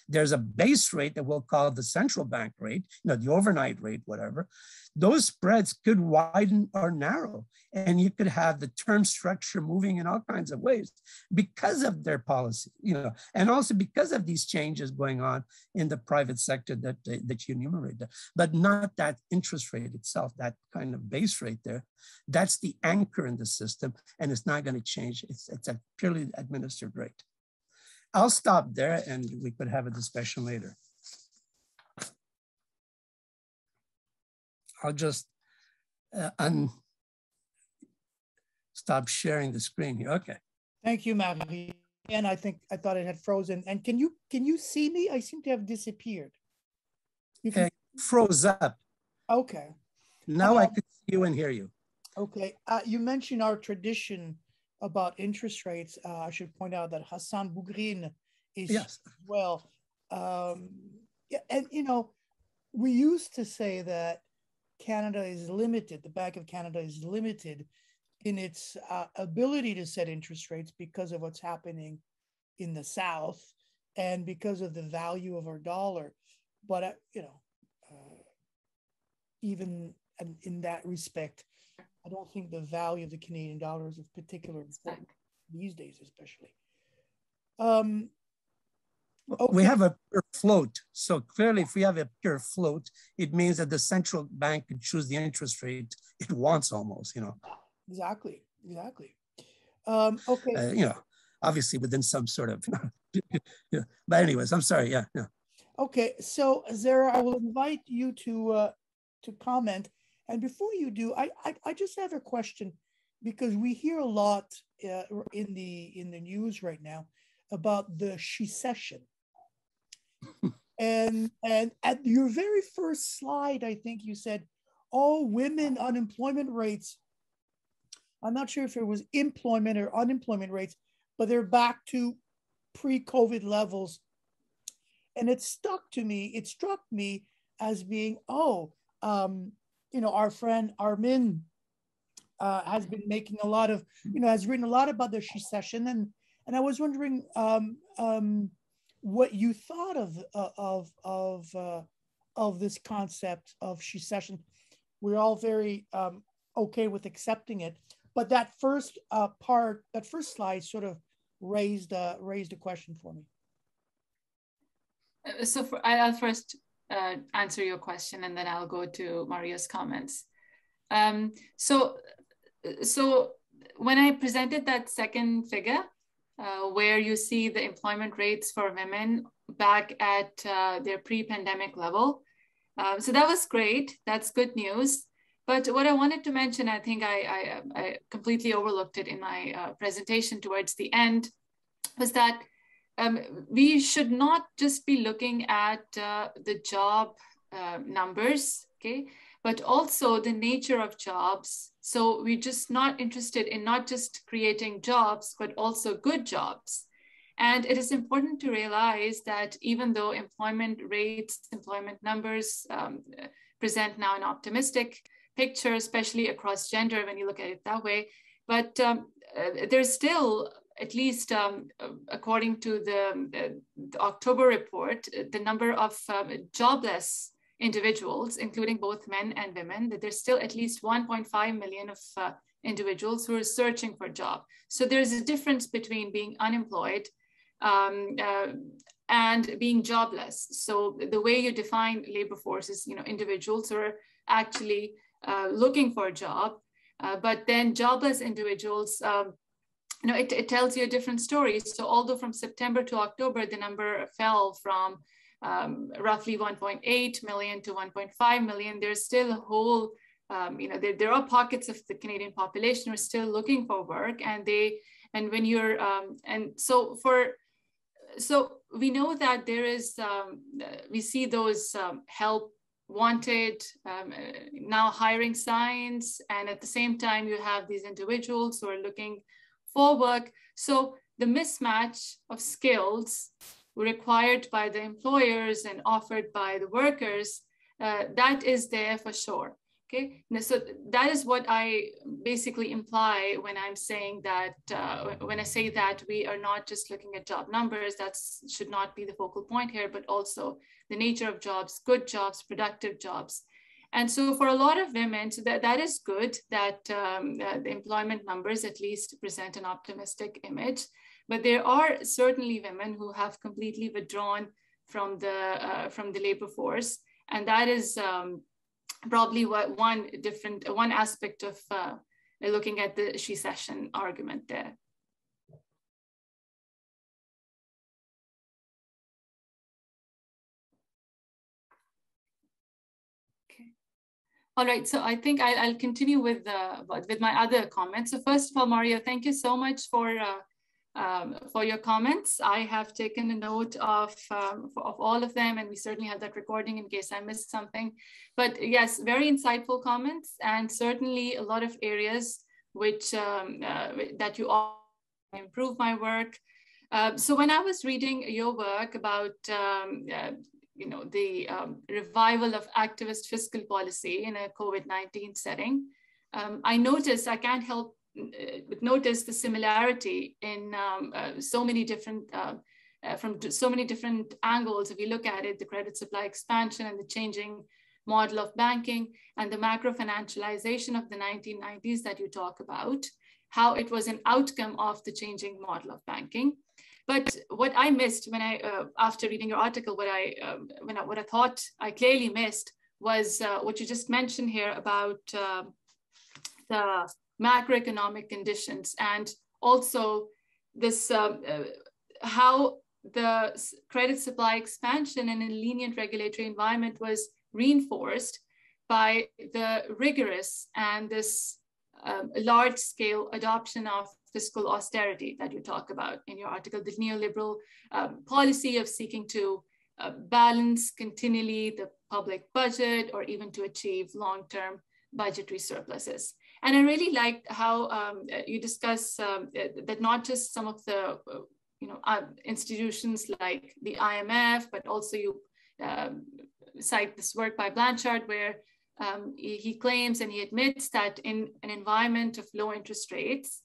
Speaker 3: There's a base rate that we'll call the central bank rate, the overnight rate, whatever. Those spreads could widen or narrow, and you could have the term structure moving in all kinds of ways because of their policy, and also because of these changes going on in the private sector that you enumerated, but not that interest rate itself, that kind of base rate there. That's the anchor in the system, and it's not going to change. It's a purely administered rate. I'll stop there and we could have a discussion later. I'll just stop sharing the screen here. Okay.
Speaker 1: Thank you, Marie. And I thought it had frozen. And can you see me? I seem to have disappeared.
Speaker 3: It froze up.
Speaker 1: Okay.
Speaker 3: Now I could see you and hear you.
Speaker 1: Okay. You mentioned our tradition about interest rates. I should point out that Hassan Bougrin is
Speaker 3: yes.
Speaker 1: as well. Yeah, and we used to say that Canada is limited, the Bank of Canada is limited in its ability to set interest rates because of what's happening in the South and because of the value of our dollar. But, even in that respect, I don't think the value of the Canadian dollar is of particular importance these days, especially.
Speaker 3: Okay. We have a pure float. So clearly, if we have a pure float, it means that the central bank can choose the interest rate it wants almost,
Speaker 1: Exactly. Okay.
Speaker 3: Obviously within some sort of, but anyways, I'm sorry. Yeah.
Speaker 1: Okay. So Zara, I will invite you to comment. And before you do, I just have a question, because we hear a lot in the news right now about the Recession. and at your very first slide, I think you said, women unemployment rates. I'm not sure if it was employment or unemployment rates, but they're back to pre-COVID levels. And it struck me as being, our friend Armin has been making a lot of, has written a lot about the Recession, and I was wondering what you thought of this concept of Recession. We're all very okay with accepting it, but that first slide sort of raised a question for me.
Speaker 2: So I'll first answer your question, and then I'll go to Mario's comments. So when I presented that second figure, where you see the employment rates for women back at their pre-pandemic level, so that was great. That's good news. But what I wanted to mention, I think I completely overlooked it in my presentation towards the end, was that we should not just be looking at the job numbers, okay, but also the nature of jobs. So we're just not interested in not just creating jobs, but also good jobs. And it is important to realize that even though employment rates, employment numbers present now an optimistic picture, especially across gender when you look at it that way, but there's still, at least according to the October report, the number of jobless individuals, including both men and women, that there's still at least 1.5 million of individuals who are searching for a job. So there's a difference between being unemployed and being jobless. So the way you define labor force is, individuals who are actually looking for a job, but then jobless individuals, it tells you a different story. So although from September to October, the number fell from roughly 1.8 million to 1.5 million, there's still a whole, there are pockets of the Canadian population who are still looking for work, so we know that there is, we see those help wanted, now hiring signs, and at the same time you have these individuals who are looking for work. So the mismatch of skills required by the employers and offered by the workers, that is there for sure. Okay, so that is what I basically imply when I'm saying that, when I say that we are not just looking at job numbers, that should not be the focal point here, but also the nature of jobs, good jobs, productive jobs. And so for a lot of women, so that is good that the employment numbers at least present an optimistic image, but there are certainly women who have completely withdrawn from the labor force. And that is probably one aspect of looking at the recession argument there. Okay. All right, so I think I'll continue with my other comments. So first of all, Mario, thank you so much for your comments. I have taken a note of all of them, and we certainly have that recording in case I missed something. But yes, very insightful comments, and certainly a lot of areas which that you all improve my work. So when I was reading your work about the revival of activist fiscal policy in a COVID-19 setting, I can't help but notice the similarity in so many different, from so many different angles. If you look at it, the credit supply expansion and the changing model of banking and the macro financialization of the 1990s that you talk about, how it was an outcome of the changing model of banking. But what I missed when after reading your article, what I thought I clearly missed was what you just mentioned here about the macroeconomic conditions, and also this how the credit supply expansion in a lenient regulatory environment was reinforced by the rigorous and this large-scale adoption of fiscal austerity that you talk about in your article, the neoliberal policy of seeking to balance continually the public budget or even to achieve long-term budgetary surpluses. And I really liked how you discuss that not just some of the institutions like the IMF, but also you cite this work by Blanchard where he claims and he admits that in an environment of low interest rates,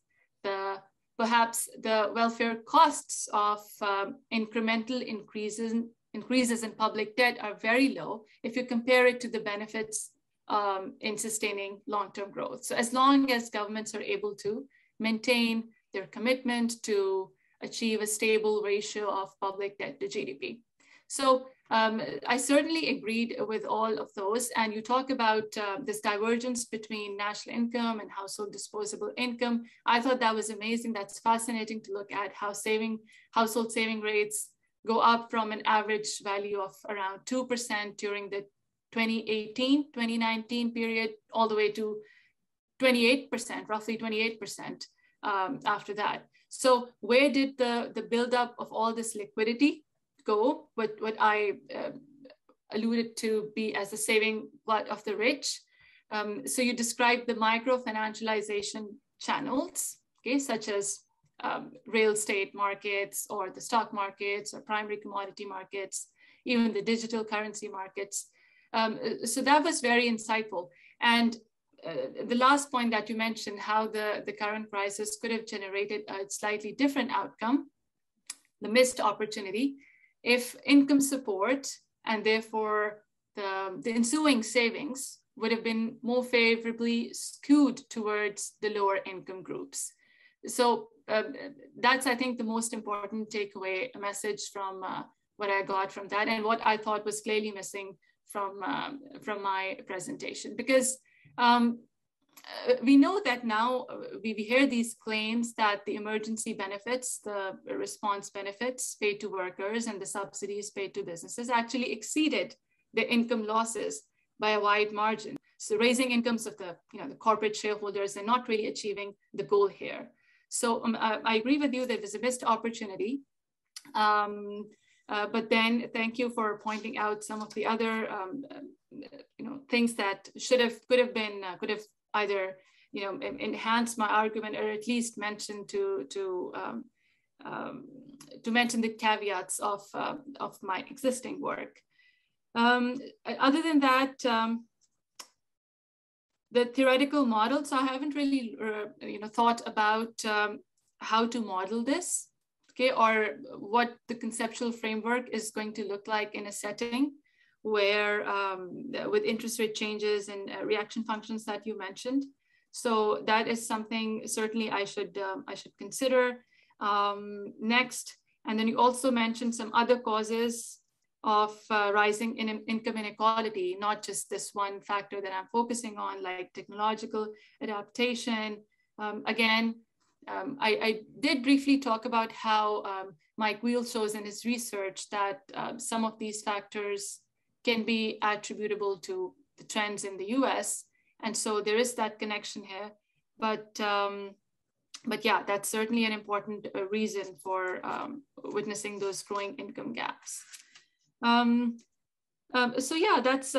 Speaker 2: perhaps the welfare costs of incremental increases in public debt are very low if you compare it to the benefits in sustaining long-term growth. So as long as governments are able to maintain their commitment to achieve a stable ratio of public debt to GDP. So I certainly agreed with all of those. And you talk about this divergence between national income and household disposable income. I thought that was amazing. That's fascinating to look at how household saving rates go up from an average value of around 2% during the 2018-2019 period, all the way to 28%, roughly 28% after that. So where did the buildup of all this liquidity go? What I alluded to be as the saving glut of the rich. So you described the micro-financialization channels, okay, such as real estate markets or the stock markets or primary commodity markets, even the digital currency markets. So that was very insightful. And the last point that you mentioned, how the current crisis could have generated a slightly different outcome, the missed opportunity, if income support and therefore the ensuing savings would have been more favorably skewed towards the lower income groups. So that's, I think, the most important takeaway message from what I got from that, and what I thought was clearly missing from my presentation. Because we know that now we hear these claims that the emergency benefits, the response benefits paid to workers and the subsidies paid to businesses actually exceeded the income losses by a wide margin. So raising incomes of the corporate shareholders and not really achieving the goal here. So I agree with you that there's a missed opportunity. But then thank you for pointing out some of the other things that could have either enhanced my argument, or at least mentioned to mention the caveats of my existing work. Other than that, the theoretical models, I haven't really thought about how to model this, okay, or what the conceptual framework is going to look like in a setting where with interest rate changes and reaction functions that you mentioned. So that is something certainly I should consider next. And then you also mentioned some other causes of rising income inequality, not just this one factor that I'm focusing on, like technological adaptation. I did briefly talk about how Mike Wheel shows in his research that some of these factors can be attributable to the trends in the US. And so there is that connection here. But yeah, that's certainly an important reason for witnessing those growing income gaps. So yeah, that's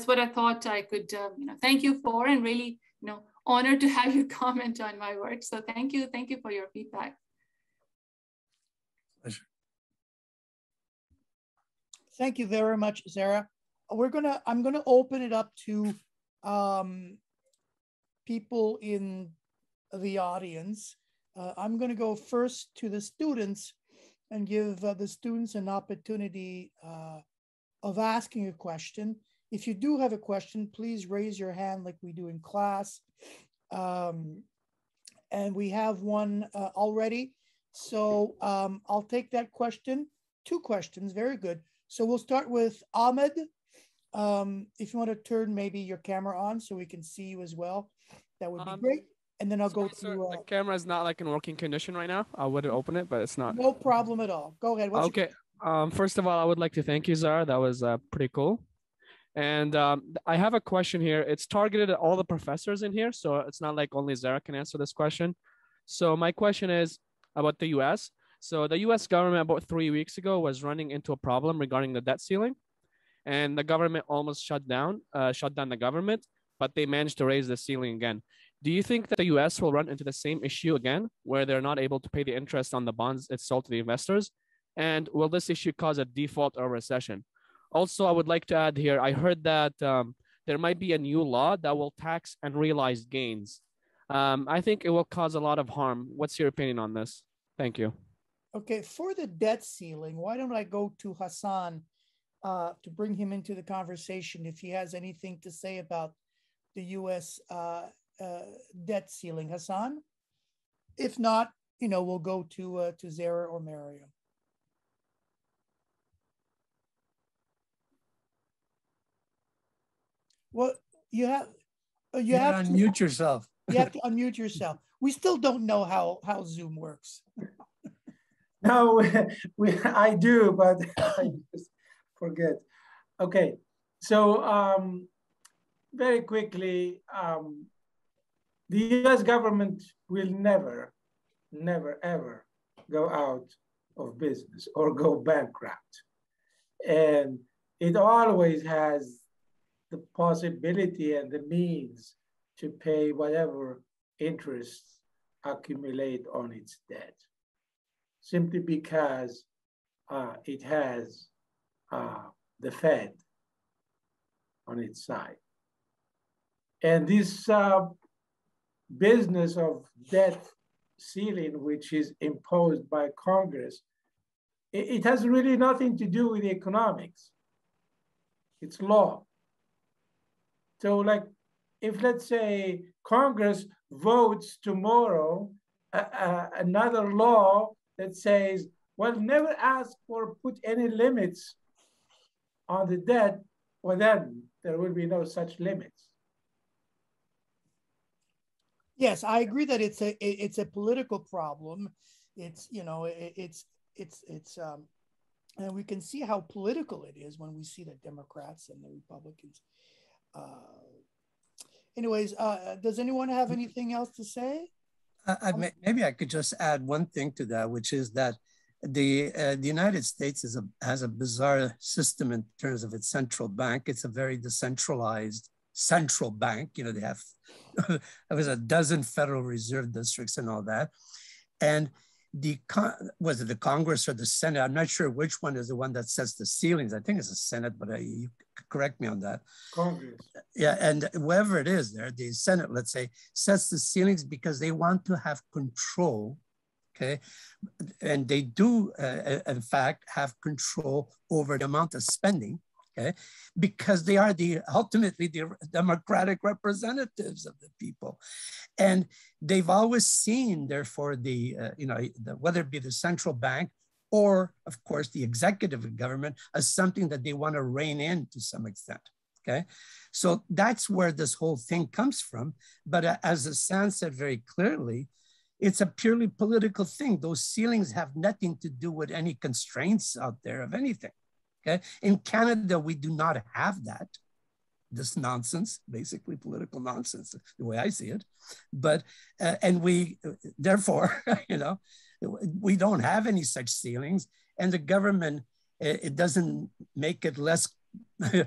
Speaker 2: what I thought I could thank you for, and really honored to have you comment on my work. So thank you for your feedback.
Speaker 3: Pleasure.
Speaker 1: Thank you very much, Zara. I'm gonna open it up to people in the audience. I'm gonna go first to the students and give the students an opportunity of asking a question. If you do have a question, please raise your hand like we do in class. And we have one already. So I'll take that question. 2 questions, very good. So we'll start with Ahmed. If you want to turn maybe your camera on so we can see you as well, that would be great. And then I'll go to...
Speaker 4: the camera is not like in working condition right now. I would open it, but it's not.
Speaker 1: No problem at all. Go ahead.
Speaker 4: Okay. First of all, I would like to thank you, Zara. That was pretty cool. And I have a question here. It's targeted at all the professors in here, so it's not like only Zara can answer this question. So my question is about the US. So the US government about 3 weeks ago was running into a problem regarding the debt ceiling, and the government almost shut down the government, but they managed to raise the ceiling again. Do you think that the US will run into the same issue again, where they're not able to pay the interest on the bonds it's sold to the investors? And will this issue cause a default or recession? Also, I would like to add here, I heard that there might be a new law that will tax unrealized gains. I think it will cause a lot of harm. What's your opinion on this? Thank you.
Speaker 1: Okay, for the debt ceiling, why don't I go to Hassan to bring him into the conversation if he has anything to say about the US debt ceiling. Hassan? If not, we'll go to Zara or Mario. Well, you have to
Speaker 3: unmute yourself.
Speaker 1: You have to unmute yourself. We still don't know how Zoom works.
Speaker 5: No, I do, but I just forget. Okay, so very quickly, the US government will never, ever go out of business or go bankrupt. And it always has the possibility and the means to pay whatever interests accumulate on its debt, simply because it has the Fed on its side. And this business of debt ceiling, which is imposed by Congress, it has really nothing to do with economics. It's law. So like, if let's say Congress votes tomorrow another law that says, well, never ask or put any limits on the debt, well, then there will be no such limits.
Speaker 1: Yes, I agree that it's a political problem. It's and we can see how political it is when we see the Democrats and the Republicans. Anyways, does anyone have anything else to say?
Speaker 3: Maybe I could just add one thing to that, which is that the United States has a bizarre system in terms of its central bank. It's a very decentralized central bank. You know, they have there was a dozen Federal Reserve districts and all that. And was it the Congress or the Senate? I'm not sure which one is the one that sets the ceilings. I think it's the Senate, but you correct me on that.
Speaker 5: Congress.
Speaker 3: Yeah, and whoever it is there, the Senate, let's say, sets the ceilings because they want to have control, okay? And they do, in fact, have control over the amount of spending, okay? Because they are ultimately the democratic representatives of the people. And they've always seen, therefore, whether it be the central bank or, of course, the executive government as something that they want to rein in to some extent, okay? So that's where this whole thing comes from. But as Hassan said very clearly, it's a purely political thing. Those ceilings have nothing to do with any constraints out there of anything, okay? In Canada, we do not have that. This nonsense, basically political nonsense, the way I see it. But, and we, therefore, we don't have any such ceilings, and the government, it doesn't make it less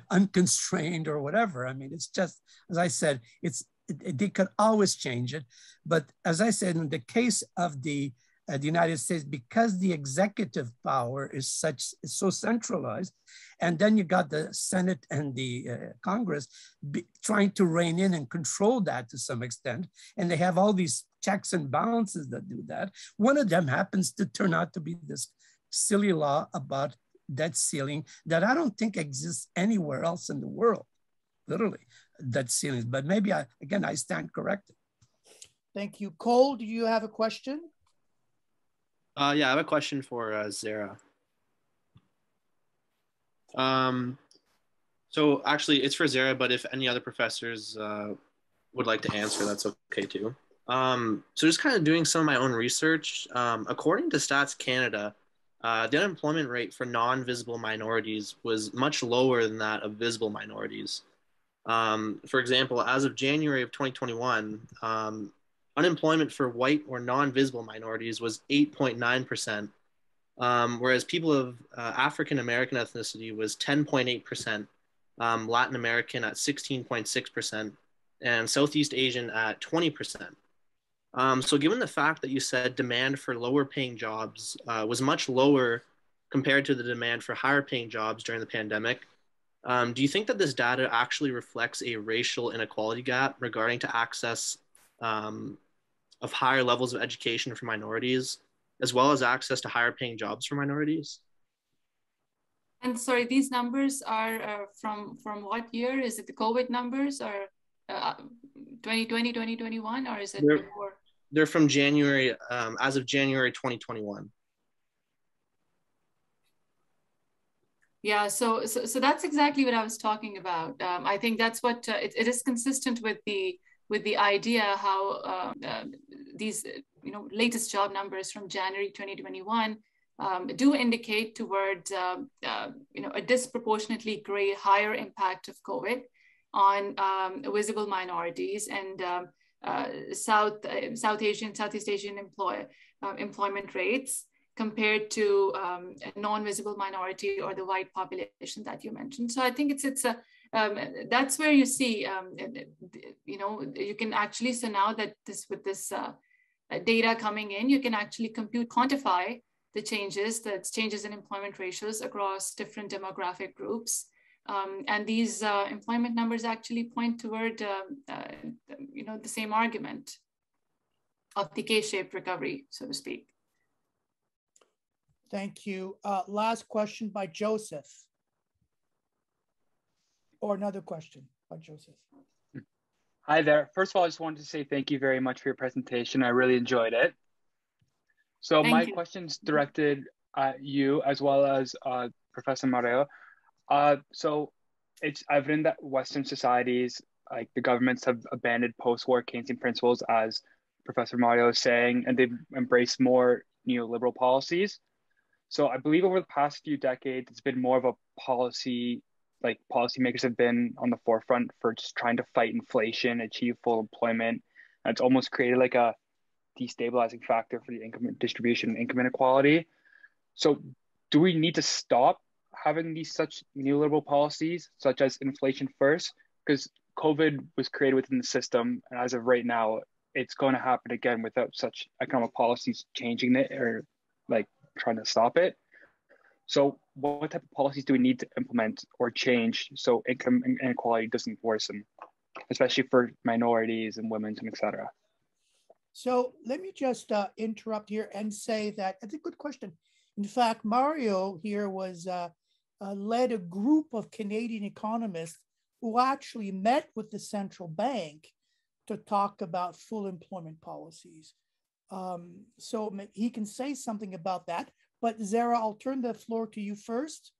Speaker 3: unconstrained or whatever. I mean, it's just, as I said, they could always change it. But as I said, in the case of the United States, because the executive power is so centralized, and then you got the Senate and the Congress trying to rein in and control that to some extent, and they have all these checks and balances that do that. One of them happens to turn out to be this silly law about debt ceiling that I don't think exists anywhere else in the world, literally, debt ceilings. But maybe, I stand corrected.
Speaker 1: Thank you. Cole, do you have a question?
Speaker 6: Yeah, I have a question for Zara. So actually, it's for Zara, but if any other professors would like to answer, that's okay too. So just kind of doing some of my own research. According to Stats Canada, the unemployment rate for non-visible minorities was much lower than that of visible minorities. For example, as of January of 2021, unemployment for white or non-visible minorities was 8.9%, whereas people of African-American ethnicity was 10.8%, Latin American at 16.6%, and Southeast Asian at 20%. So given the fact that you said demand for lower paying jobs was much lower compared to the demand for higher paying jobs during the pandemic, do you think that this data actually reflects a racial inequality gap regarding to access of higher levels of education for minorities, as well as access to higher paying jobs for minorities?
Speaker 2: And sorry, these numbers are from what year? Is it the COVID numbers or 2020, 2021, or is it before?
Speaker 6: They're from January, as of January 2021.
Speaker 2: Yeah, so that's exactly what I was talking about. I think that's what it is consistent with the idea how these latest job numbers from January 2021 do indicate towards a disproportionately higher impact of COVID on visible minorities and Southeast Asian employment rates compared to a non-visible minority or the white population that you mentioned. So I think it's that's where you see, you can actually, so now that with this data coming in, you can actually quantify the changes in employment ratios across different demographic groups. And these employment numbers actually point toward, the same argument of the K-shaped recovery, so to speak.
Speaker 1: Thank you. Last question by Joseph. Or another question by Joseph.
Speaker 7: Hi there. First of all, I just wanted to say thank you very much for your presentation. I really enjoyed it. So my question's directed at you as well as Professor Mario. So it's evident that Western societies, like the governments, have abandoned post-war Keynesian principles, as Professor Mario is saying, and they've embraced more neoliberal policies. So I believe over the past few decades, it's been more of a policy, like policymakers have been on the forefront for just trying to fight inflation, achieve full employment. And it's almost created like a destabilizing factor for the income distribution and income inequality. So do we need to stop having these such neoliberal policies, such as inflation first? Because COVID was created within the system, and as of right now, it's going to happen again without such economic policies changing it or like trying to stop it. So what type of policies do we need to implement or change so income inequality doesn't worsen, especially for minorities and women and et cetera?
Speaker 1: So let me just interrupt here and say that it's a good question. In fact, Mario here was led a group of Canadian economists who actually met with the central bank to talk about full employment policies. So he can say something about that. But Zara, I'll turn the floor to you first.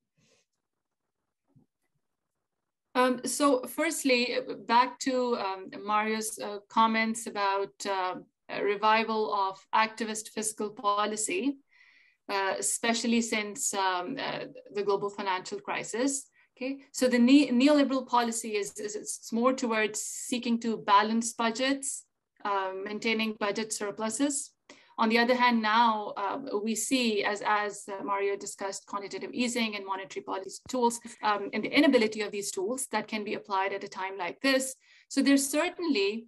Speaker 2: So firstly, back to Mario's comments about a revival of activist fiscal policy, especially since the global financial crisis. Okay, so the neoliberal policy is more towards seeking to balance budgets, maintaining budget surpluses. On the other hand, now we see, as Mario discussed, quantitative easing and monetary policy tools, and the inability of these tools that can be applied at a time like this. So there's certainly,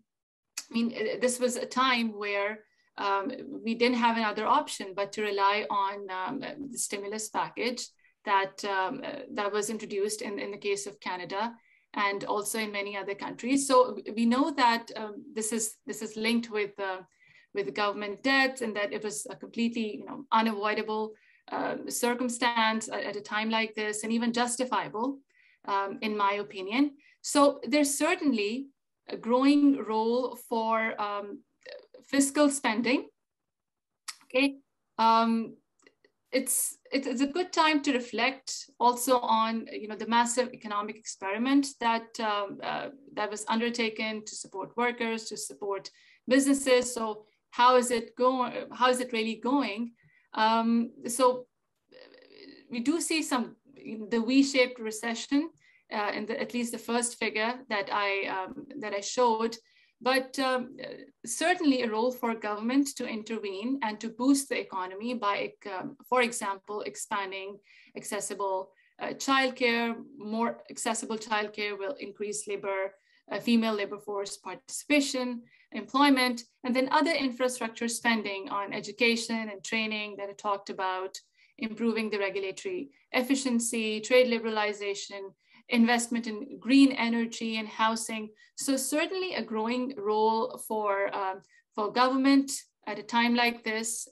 Speaker 2: I mean, this was a time where we didn't have another option but to rely on the stimulus package that was introduced in the case of Canada and also in many other countries. So we know that this is linked with government debt, and that it was a completely unavoidable circumstance at a time like this, and even justifiable, in my opinion. So there's certainly a growing role for fiscal spending. Okay, it's a good time to reflect also on the massive economic experiment that was undertaken to support workers, to support businesses. So how is it going? How is it really going? So we do see the V-shaped recession in at least the first figure that I showed, but certainly a role for government to intervene and to boost the economy by, for example, expanding accessible childcare. More accessible childcare will increase female labor force participation, employment, and then other infrastructure spending on education and training that I talked about, improving the regulatory efficiency, trade liberalization, investment in green energy and housing. So certainly a growing role for government at a time like this,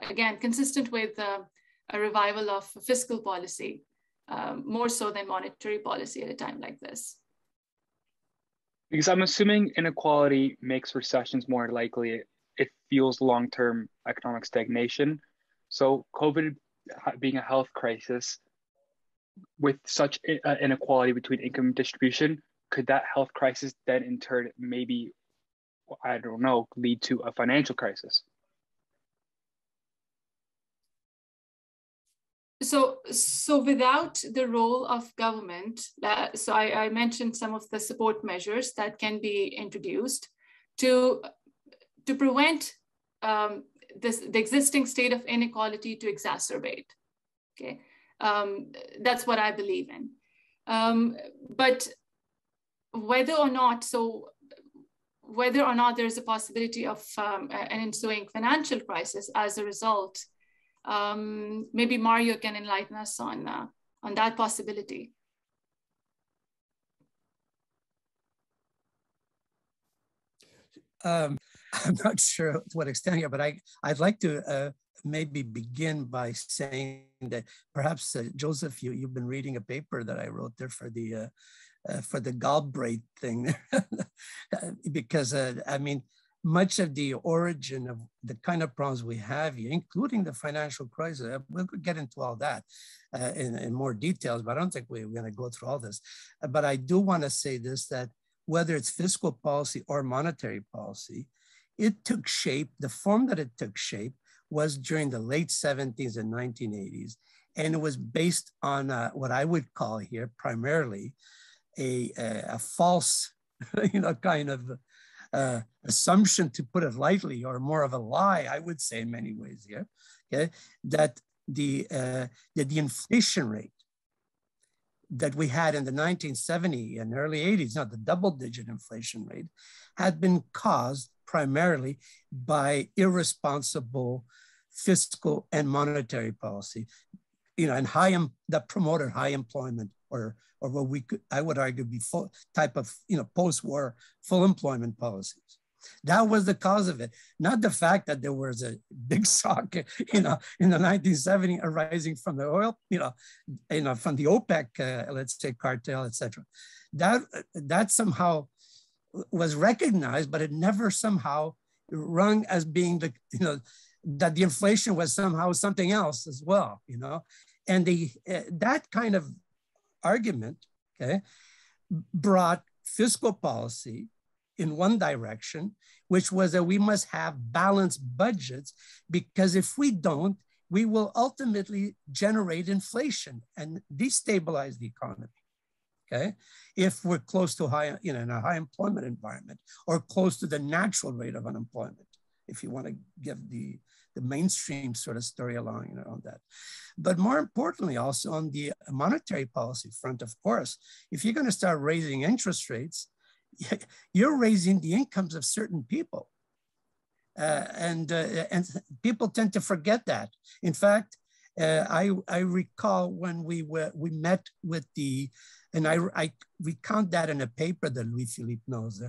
Speaker 2: again, consistent with a revival of fiscal policy, more so than monetary policy at a time like this.
Speaker 7: Because I'm assuming inequality makes recessions more likely. It fuels long-term economic stagnation. So COVID being a health crisis with such inequality between income distribution, could that health crisis then in turn maybe, I don't know, lead to a financial crisis?
Speaker 2: So without the role of government, so I mentioned some of the support measures that can be introduced to prevent the existing state of inequality to exacerbate. Okay, that's what I believe in. But whether or not there's a possibility of an ensuing financial crisis as a result, maybe Mario can enlighten us on that possibility.
Speaker 3: I'm not sure to what extent here, but I'd like to maybe begin by saying that perhaps Joseph, you've been reading a paper that I wrote there for the Galbraith thing, because I mean, much of the origin of the kind of problems we have here, including the financial crisis, we'll get into all that in more details, but I don't think we're going to go through all this. But I do want to say this, that whether it's fiscal policy or monetary policy, it took shape, the form that it took shape was during the late 70s and 1980s. And it was based on what I would call here primarily a false, kind of assumption, to put it lightly, or more of a lie, I would say in many ways here, okay, that the inflation rate that we had in the 1970s and early 80s, not the double-digit inflation rate, had been caused primarily by irresponsible fiscal and monetary policy, and that promoted high employment, or what I would argue be type of post-war full employment policies. That was the cause of it, not the fact that there was a big shock, in the 1970s arising from the oil, from the OPEC, let's say, cartel, etc. That somehow was recognized, but it never somehow rung as being that the inflation was somehow something else as well, and that kind of argument, okay, brought fiscal policy in one direction, which was that we must have balanced budgets, because if we don't, we will ultimately generate inflation and destabilize the economy. Okay, if we're close to in a high employment environment, or close to the natural rate of unemployment, if you want to give the mainstream sort of story along on that. But more importantly, also on the monetary policy front, of course, if you're going to start raising interest rates, you're raising the incomes of certain people. And people tend to forget that. In fact, I recall when we met with and I recount that in a paper that Louis-Philippe knows,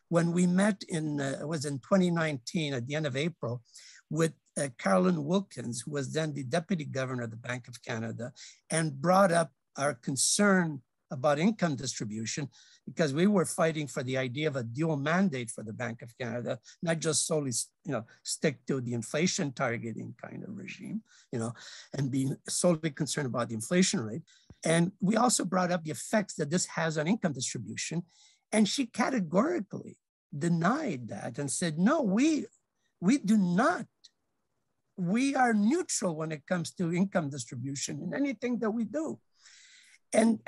Speaker 3: when we met it was in 2019 at the end of April, with Carolyn Wilkins, who was then the deputy governor of the Bank of Canada, and brought up our concern about income distribution, because we were fighting for the idea of a dual mandate for the Bank of Canada, not just solely, stick to the inflation targeting kind of regime, and being solely concerned about the inflation rate. And we also brought up the effects that this has on income distribution. And she categorically denied that and said, no, we do not. We are neutral when it comes to income distribution in anything that we do. And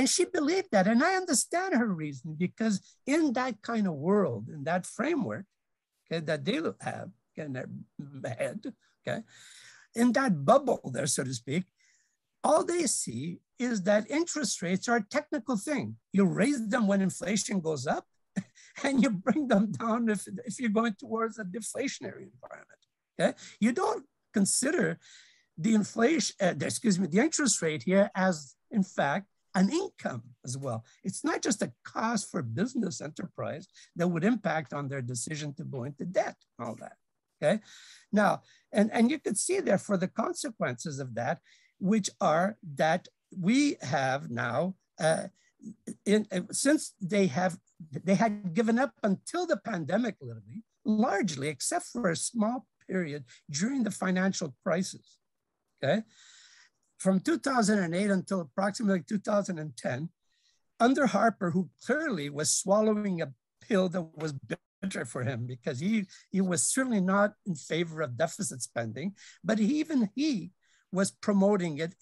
Speaker 3: she believed that. And I understand her reason, because in that kind of world, in that framework, okay, that they have in their head, okay, in that bubble there, so to speak, all they see is that interest rates are a technical thing. You raise them when inflation goes up, and you bring them down if you're going towards a deflationary environment. Okay, you don't consider the the interest rate here as, in fact, an income as well. It's not just a cost for business enterprise that would impact on their decision to go into debt, all that. Okay, now, and you could see therefore the consequences of that, which are that we have now, since they had given up until the pandemic, literally, largely, except for a small period during the financial crisis, okay? From 2008 until approximately 2010, under Harper, who clearly was swallowing a pill that was bitter for him, because he was certainly not in favor of deficit spending, but even he was promoting it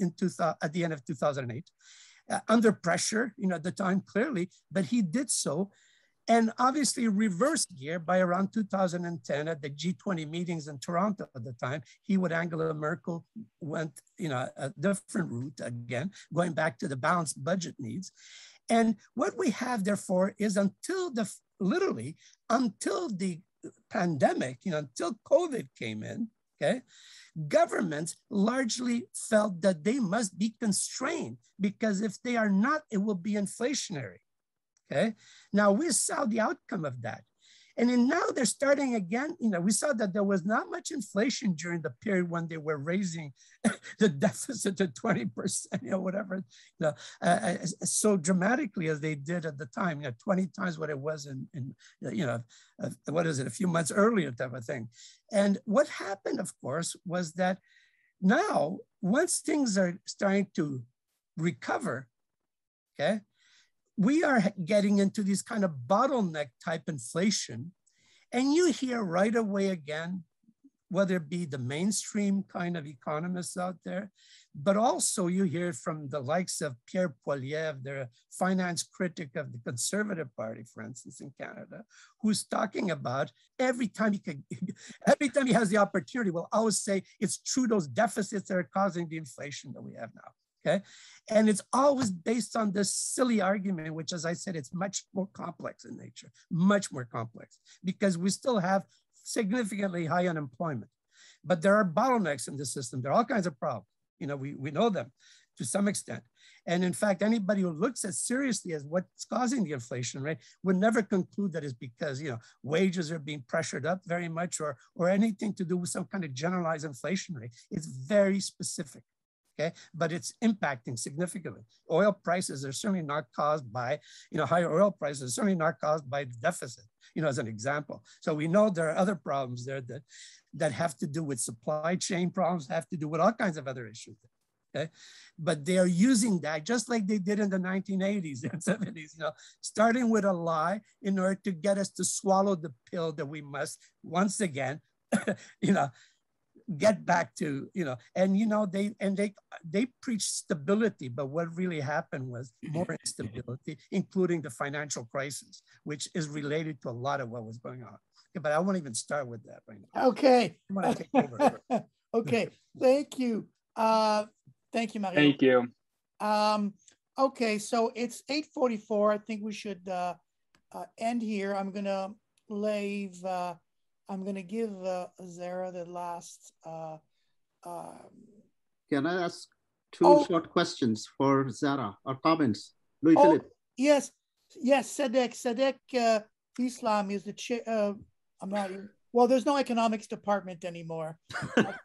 Speaker 3: at the end of 2008, under pressure, at the time, clearly, but he did so. And obviously reverse gear by around 2010 at the G20 meetings in Toronto at the time. He with Angela Merkel went, a different route again, going back to the balanced budget needs. And what we have therefore is literally until the pandemic, until COVID came in, okay, governments largely felt that they must be constrained, because if they are not, it will be inflationary. Okay, now we saw the outcome of that. And then now they're starting again. We saw that there was not much inflation during the period when they were raising the deficit to 20%, whatever, so dramatically as they did at the time, 20 times what it was a few months earlier type of thing. And what happened, of course, was that now, once things are starting to recover, okay, we are getting into these kind of bottleneck type inflation. And you hear right away again whether it be the mainstream kind of economists out there, but also you hear from the likes of Pierre Poilievre, the finance critic of the Conservative Party, for instance, in Canada, who's talking about every time he has the opportunity, will always say it's Trudeau's deficits that are causing the inflation that we have now. Okay, and it's always based on this silly argument, which, as I said, it's much more complex in nature, much more complex, because we still have significantly high unemployment, but there are bottlenecks in the system. There are all kinds of problems. You know, we know them to some extent. And in fact, anybody who looks at seriously as what's causing the inflation rate would never conclude that it's because, you know, wages are being pressured up very much or anything to do with some kind of generalized inflation rate. It's very specific. Okay, but it's impacting significantly. Oil prices are certainly not caused by, you know, higher oil prices are certainly not caused by the deficit, you know, as an example. So we know there are other problems there that have to do with supply chain problems, have to do with all kinds of other issues. Okay, but they are using that just like they did in the 1980s and 70s, you know, starting with a lie in order to get us to swallow the pill that we must once again, you know, get back to, you know, and you know, they preach stability, but what really happened was more instability, including the financial crisis, which is related to a lot of what was going on. Okay, but I won't even start with that right now.
Speaker 1: Okay.
Speaker 3: I'm gonna take over.
Speaker 1: Okay. Thank you. Thank you, Mario.
Speaker 7: Thank you.
Speaker 1: Okay, so it's 8:44. I think we should end here. I'm gonna leave. I'm going to give Zara the last.
Speaker 8: Can I ask two short questions for Zara or comments? Louis Philippe.
Speaker 1: Yes, Sadek Islam is the chair. I'm not. Well, there's no economics department anymore.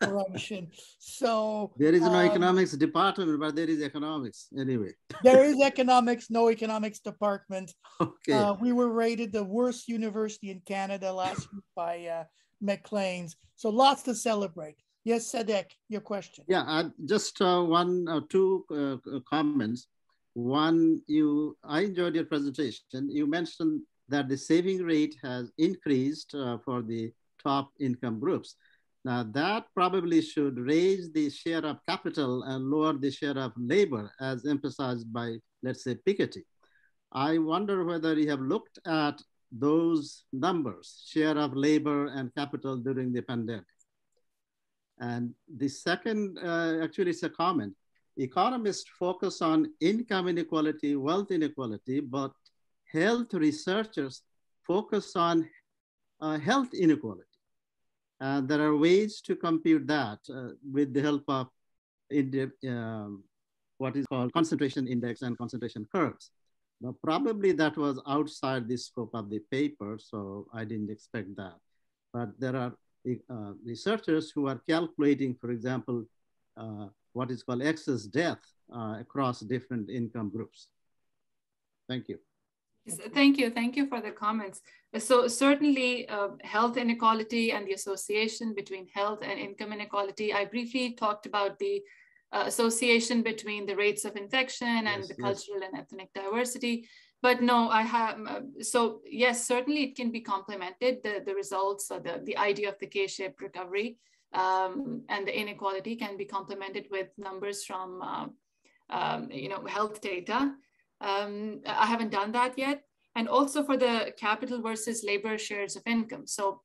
Speaker 1: Corruption. So
Speaker 8: there is no economics department, but there is economics anyway.
Speaker 1: There is economics, no economics department.
Speaker 8: Okay.
Speaker 1: We were rated the worst university in Canada last week by Maclean's. So lots to celebrate. Yes, Sadek, your question.
Speaker 8: Yeah, just one or two comments. One, I enjoyed your presentation. You mentioned that the saving rate has increased for the top income groups. Now that probably should raise the share of capital and lower the share of labor, as emphasized by, let's say, Piketty. I wonder whether you have looked at those numbers, share of labor and capital during the pandemic. And the second, actually it's a comment. Economists focus on income inequality, wealth inequality, but health researchers focus on health inequality. And there are ways to compute that with the help of what is called concentration index and concentration curves. Now, probably that was outside the scope of the paper, so I didn't expect that. But there are researchers who are calculating, for example, what is called excess death across different income groups. Thank you.
Speaker 2: Thank you. Thank you for the comments. So certainly health inequality and the association between health and income inequality. I briefly talked about the association between the rates of infection and the cultural and ethnic diversity. But no, I have, so yes, certainly it can be complemented, the results, or the idea of the K-shaped recovery and the inequality can be complemented with numbers from health data. I haven't done that yet. And also for the capital versus labor shares of income. So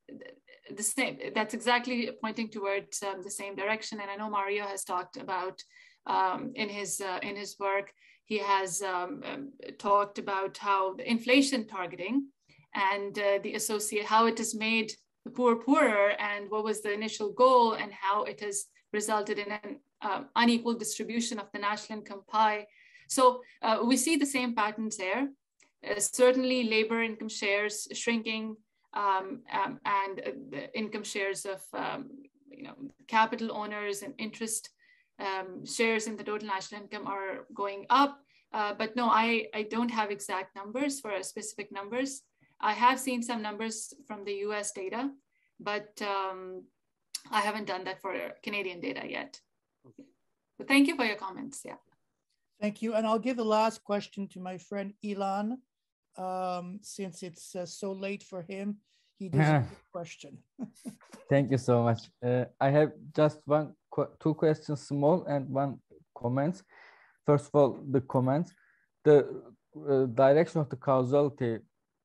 Speaker 2: the same, that's exactly pointing towards the same direction. And I know Mario has talked about in his work, he has talked about how the inflation targeting and how it has made the poor poorer and what was the initial goal and how it has resulted in an unequal distribution of the national income pie. So we see the same patterns there. Certainly labor income shares shrinking and the income shares of capital owners and interest shares in the total national income are going up. But no, I don't have exact numbers for specific numbers. I have seen some numbers from the US data, but I haven't done that for Canadian data yet. Okay. But thank you for your comments. Yeah.
Speaker 1: Thank you. And I'll give the last question to my friend Ilan, since it's so late for him. He deserves a question.
Speaker 9: Thank you so much. I have just two questions, small, and one comment. First of all, the comments. The direction of the causality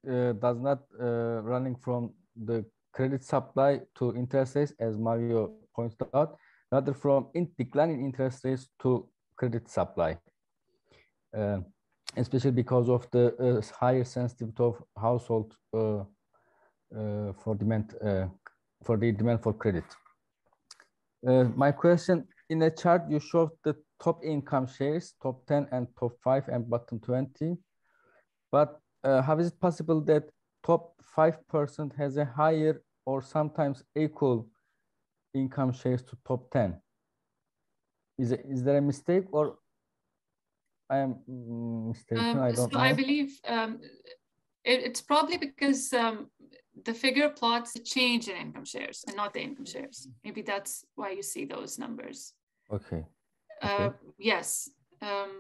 Speaker 9: does not running from the credit supply to interest rates, as Mario pointed out, rather from declining interest rates to credit supply, especially because of the higher sensitivity of household for the demand for credit. My question, in a chart you showed the top income shares, top 10 and top 5 and bottom 20, but how is it possible that top 5% has a higher or sometimes equal income shares to top 10? Is there a mistake, or I am mistaken? I don't know.
Speaker 2: I believe it's probably because the figure plots the change in income shares and not the income shares. Maybe that's why you see those numbers.
Speaker 9: Okay.
Speaker 2: Yes,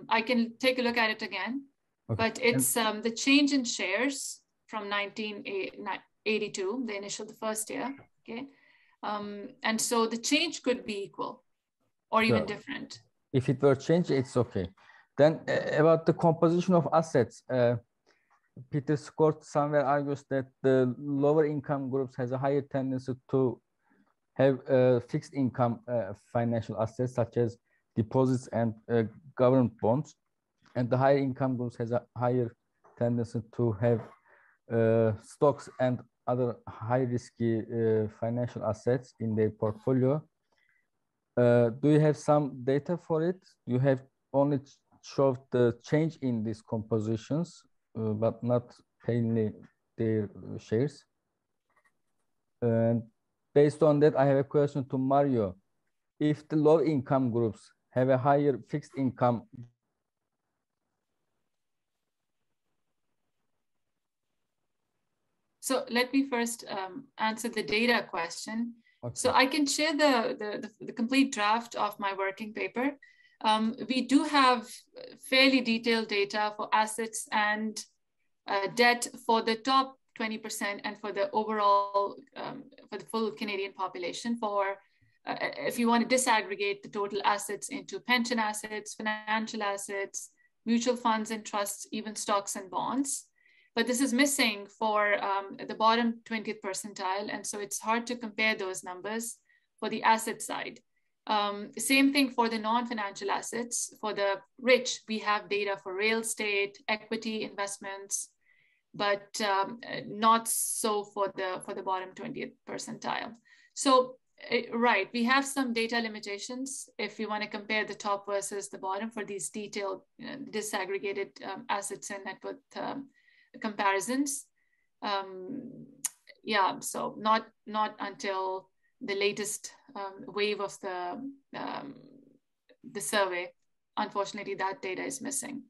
Speaker 2: I can take a look at it again, but it's the change in shares from 1982, the first year, okay? And so the change could be equal or even different.
Speaker 9: If it were changed, it's okay. Then about the composition of assets, Peter Scott somewhere argues that the lower income groups has a higher tendency to have fixed income financial assets such as deposits and government bonds, and the higher income groups has a higher tendency to have stocks and other high risky financial assets in their portfolio. Do you have some data for it? You have only showed the change in these compositions, but not plainly their shares. And based on that, I have a question to Mario. If the low income groups have a higher fixed income,
Speaker 2: so let me first answer the data question.
Speaker 9: Okay.
Speaker 2: So I can share the complete draft of my working paper. We do have fairly detailed data for assets and debt for the top 20% and for the overall, for the full Canadian population, for if you want to disaggregate the total assets into pension assets, financial assets, mutual funds and trusts, even stocks and bonds. But this is missing for the bottom 20th percentile. And so it's hard to compare those numbers for the asset side. Same thing for the non-financial assets. For the rich, we have data for real estate, equity investments, but not so for the bottom 20th percentile. So, right, we have some data limitations if you want to compare the top versus the bottom for these detailed, disaggregated assets and net worth comparisons. Yeah, so not until the latest wave of the survey, unfortunately, that data is missing.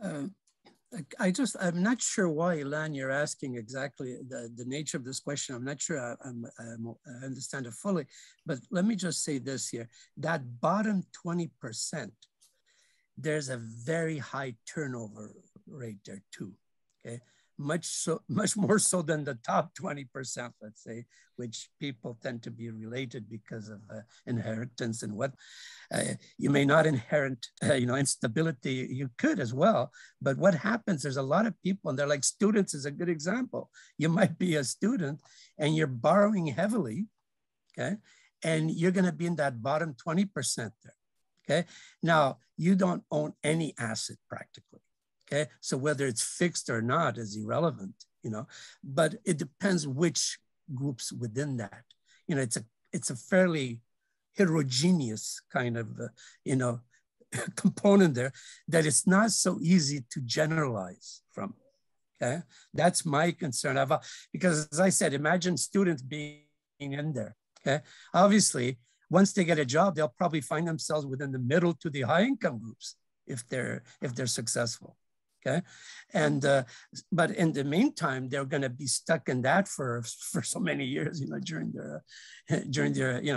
Speaker 3: I'm not sure why, Ilan, you're asking exactly the nature of this question. I'm not sure I understand it fully, but let me just say this here. That bottom 20%, there's a very high turnover rate there too, okay? Much more so than the top 20%, let's say, which people tend to be related because of inheritance and what you may not inherit, instability. You could as well, but what happens? There's a lot of people, and they're like students is a good example. You might be a student and you're borrowing heavily, okay, and you're going to be in that bottom 20% there, okay. Now you don't own any asset practically. Okay, so whether it's fixed or not is irrelevant, but it depends which groups within that. It's a fairly heterogeneous kind of, component there that it's not so easy to generalize from. Okay, that's my concern. Because as I said, imagine students being in there. Okay, obviously, once they get a job, they'll probably find themselves within the middle to the high income groups if they're successful. Okay, and but in the meantime, they're going to be stuck in that for so many years, during their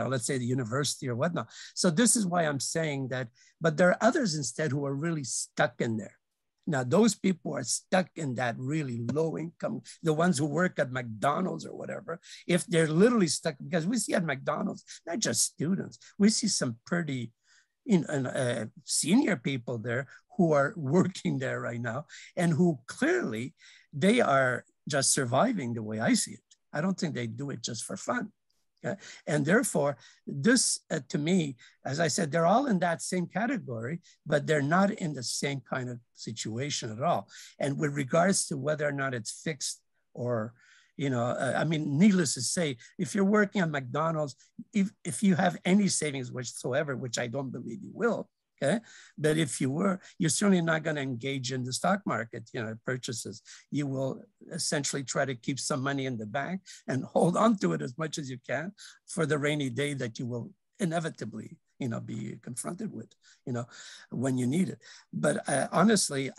Speaker 3: let's say the university or whatnot. So this is why I'm saying that. But there are others instead who are really stuck in there. Now, those people are stuck in that really low income, the ones who work at McDonald's or whatever, if they're literally stuck, because we see at McDonald's, not just students, we see some pretty senior people there who are working there right now and who clearly they are just surviving the way I see it. I don't think they do it just for fun. Okay? And therefore, this to me, as I said, they're all in that same category, but they're not in the same kind of situation at all. And with regards to whether or not it's fixed or, I mean, needless to say, if you're working at McDonald's, if you have any savings whatsoever, which I don't believe you will, okay, but if you were, you're certainly not going to engage in the stock market, purchases. You will essentially try to keep some money in the bank and hold on to it as much as you can for the rainy day that you will inevitably, be confronted with, when you need it. But honestly,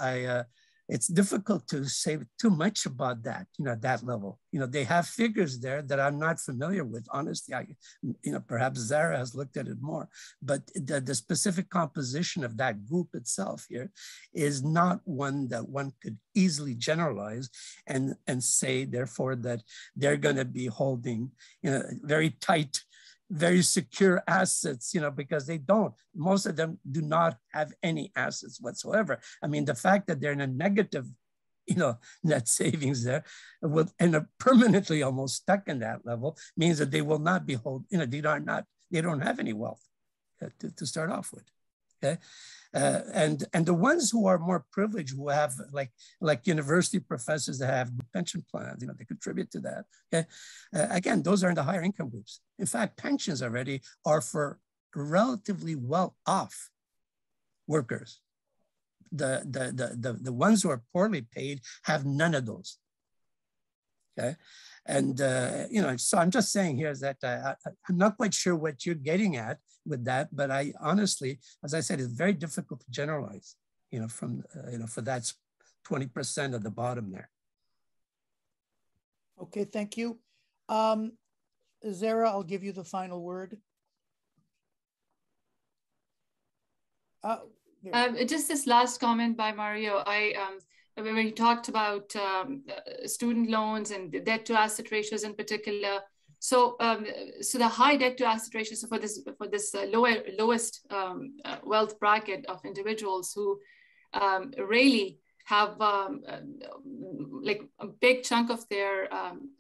Speaker 3: it's difficult to say too much about that, that level. They have figures there that I'm not familiar with. Honestly, perhaps Zara has looked at it more, but the specific composition of that group itself here is not one that one could easily generalize and say, therefore, that they're going to be holding, very tight, very secure assets, because they don't. Most of them do not have any assets whatsoever. I mean, the fact that they're in a negative, net savings there, and are permanently almost stuck in that level, means that they will not be they don't have any wealth to start off with. Okay. And the ones who are more privileged, who have like university professors that have pension plans, they contribute to that. Okay, again, those are in the higher income groups. In fact, pensions already are for relatively well-off workers. The ones who are poorly paid have none of those. Okay, and so I'm just saying here is that I'm not quite sure what you're getting at with that, but I honestly, as I said, it's very difficult to generalize, from for that 20% at the bottom there.
Speaker 1: Okay, thank you. Zara, I'll give you the final word.
Speaker 2: Just this last comment by Mario. When you talked about student loans and debt to asset ratios in particular. So the high debt to asset ratios for this lowest wealth bracket of individuals who really have like a big chunk of their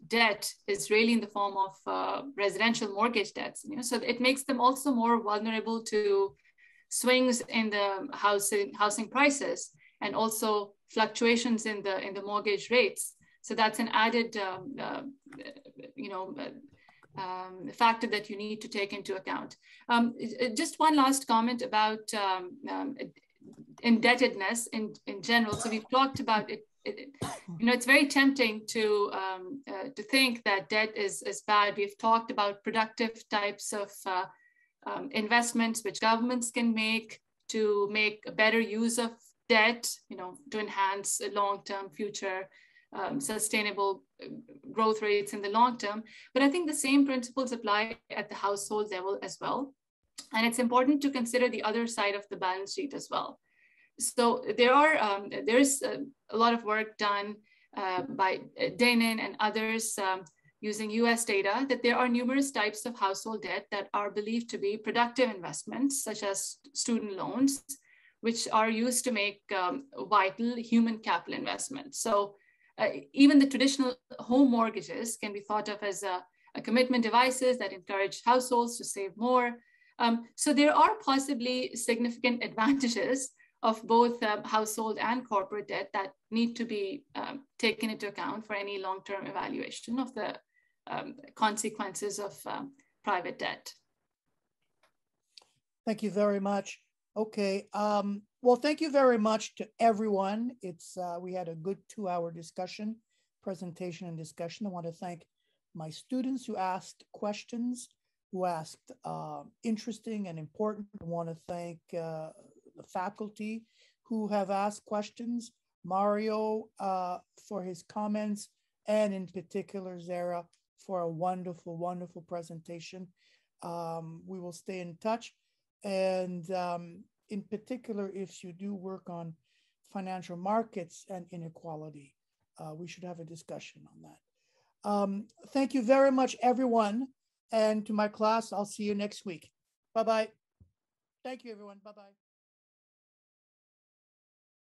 Speaker 2: debt is really in the form of residential mortgage debts. So it makes them also more vulnerable to swings in the housing prices and also fluctuations in the mortgage rates. So that's an added, factor that you need to take into account. Just one last comment about indebtedness in general. So we've talked about it. It's very tempting to think that debt is bad. We've talked about productive types of investments which governments can make to make a better use of debt, to enhance long-term future sustainable growth rates in the long term. But I think the same principles apply at the household level as well. And it's important to consider the other side of the balance sheet as well. So there's a lot of work done by Danon and others using US data that there are numerous types of household debt that are believed to be productive investments, such as student loans, which are used to make vital human capital investments. So even the traditional home mortgages can be thought of as a commitment devices that encourage households to save more. So there are possibly significant advantages of both household and corporate debt that need to be taken into account for any long-term evaluation of the consequences of private debt.
Speaker 1: Thank you very much. Okay. Well, thank you very much to everyone. We had a good 2-hour presentation and discussion. I want to thank my students who asked questions, who asked interesting and important. I want to thank the faculty who have asked questions, Mario for his comments, and in particular, Zara for a wonderful, wonderful presentation. We will stay in touch. And in particular, if you do work on financial markets and inequality. We should have a discussion on that. Thank you very much, everyone. And to my class, I'll see you next week. Bye-bye. Thank you, everyone. Bye-bye.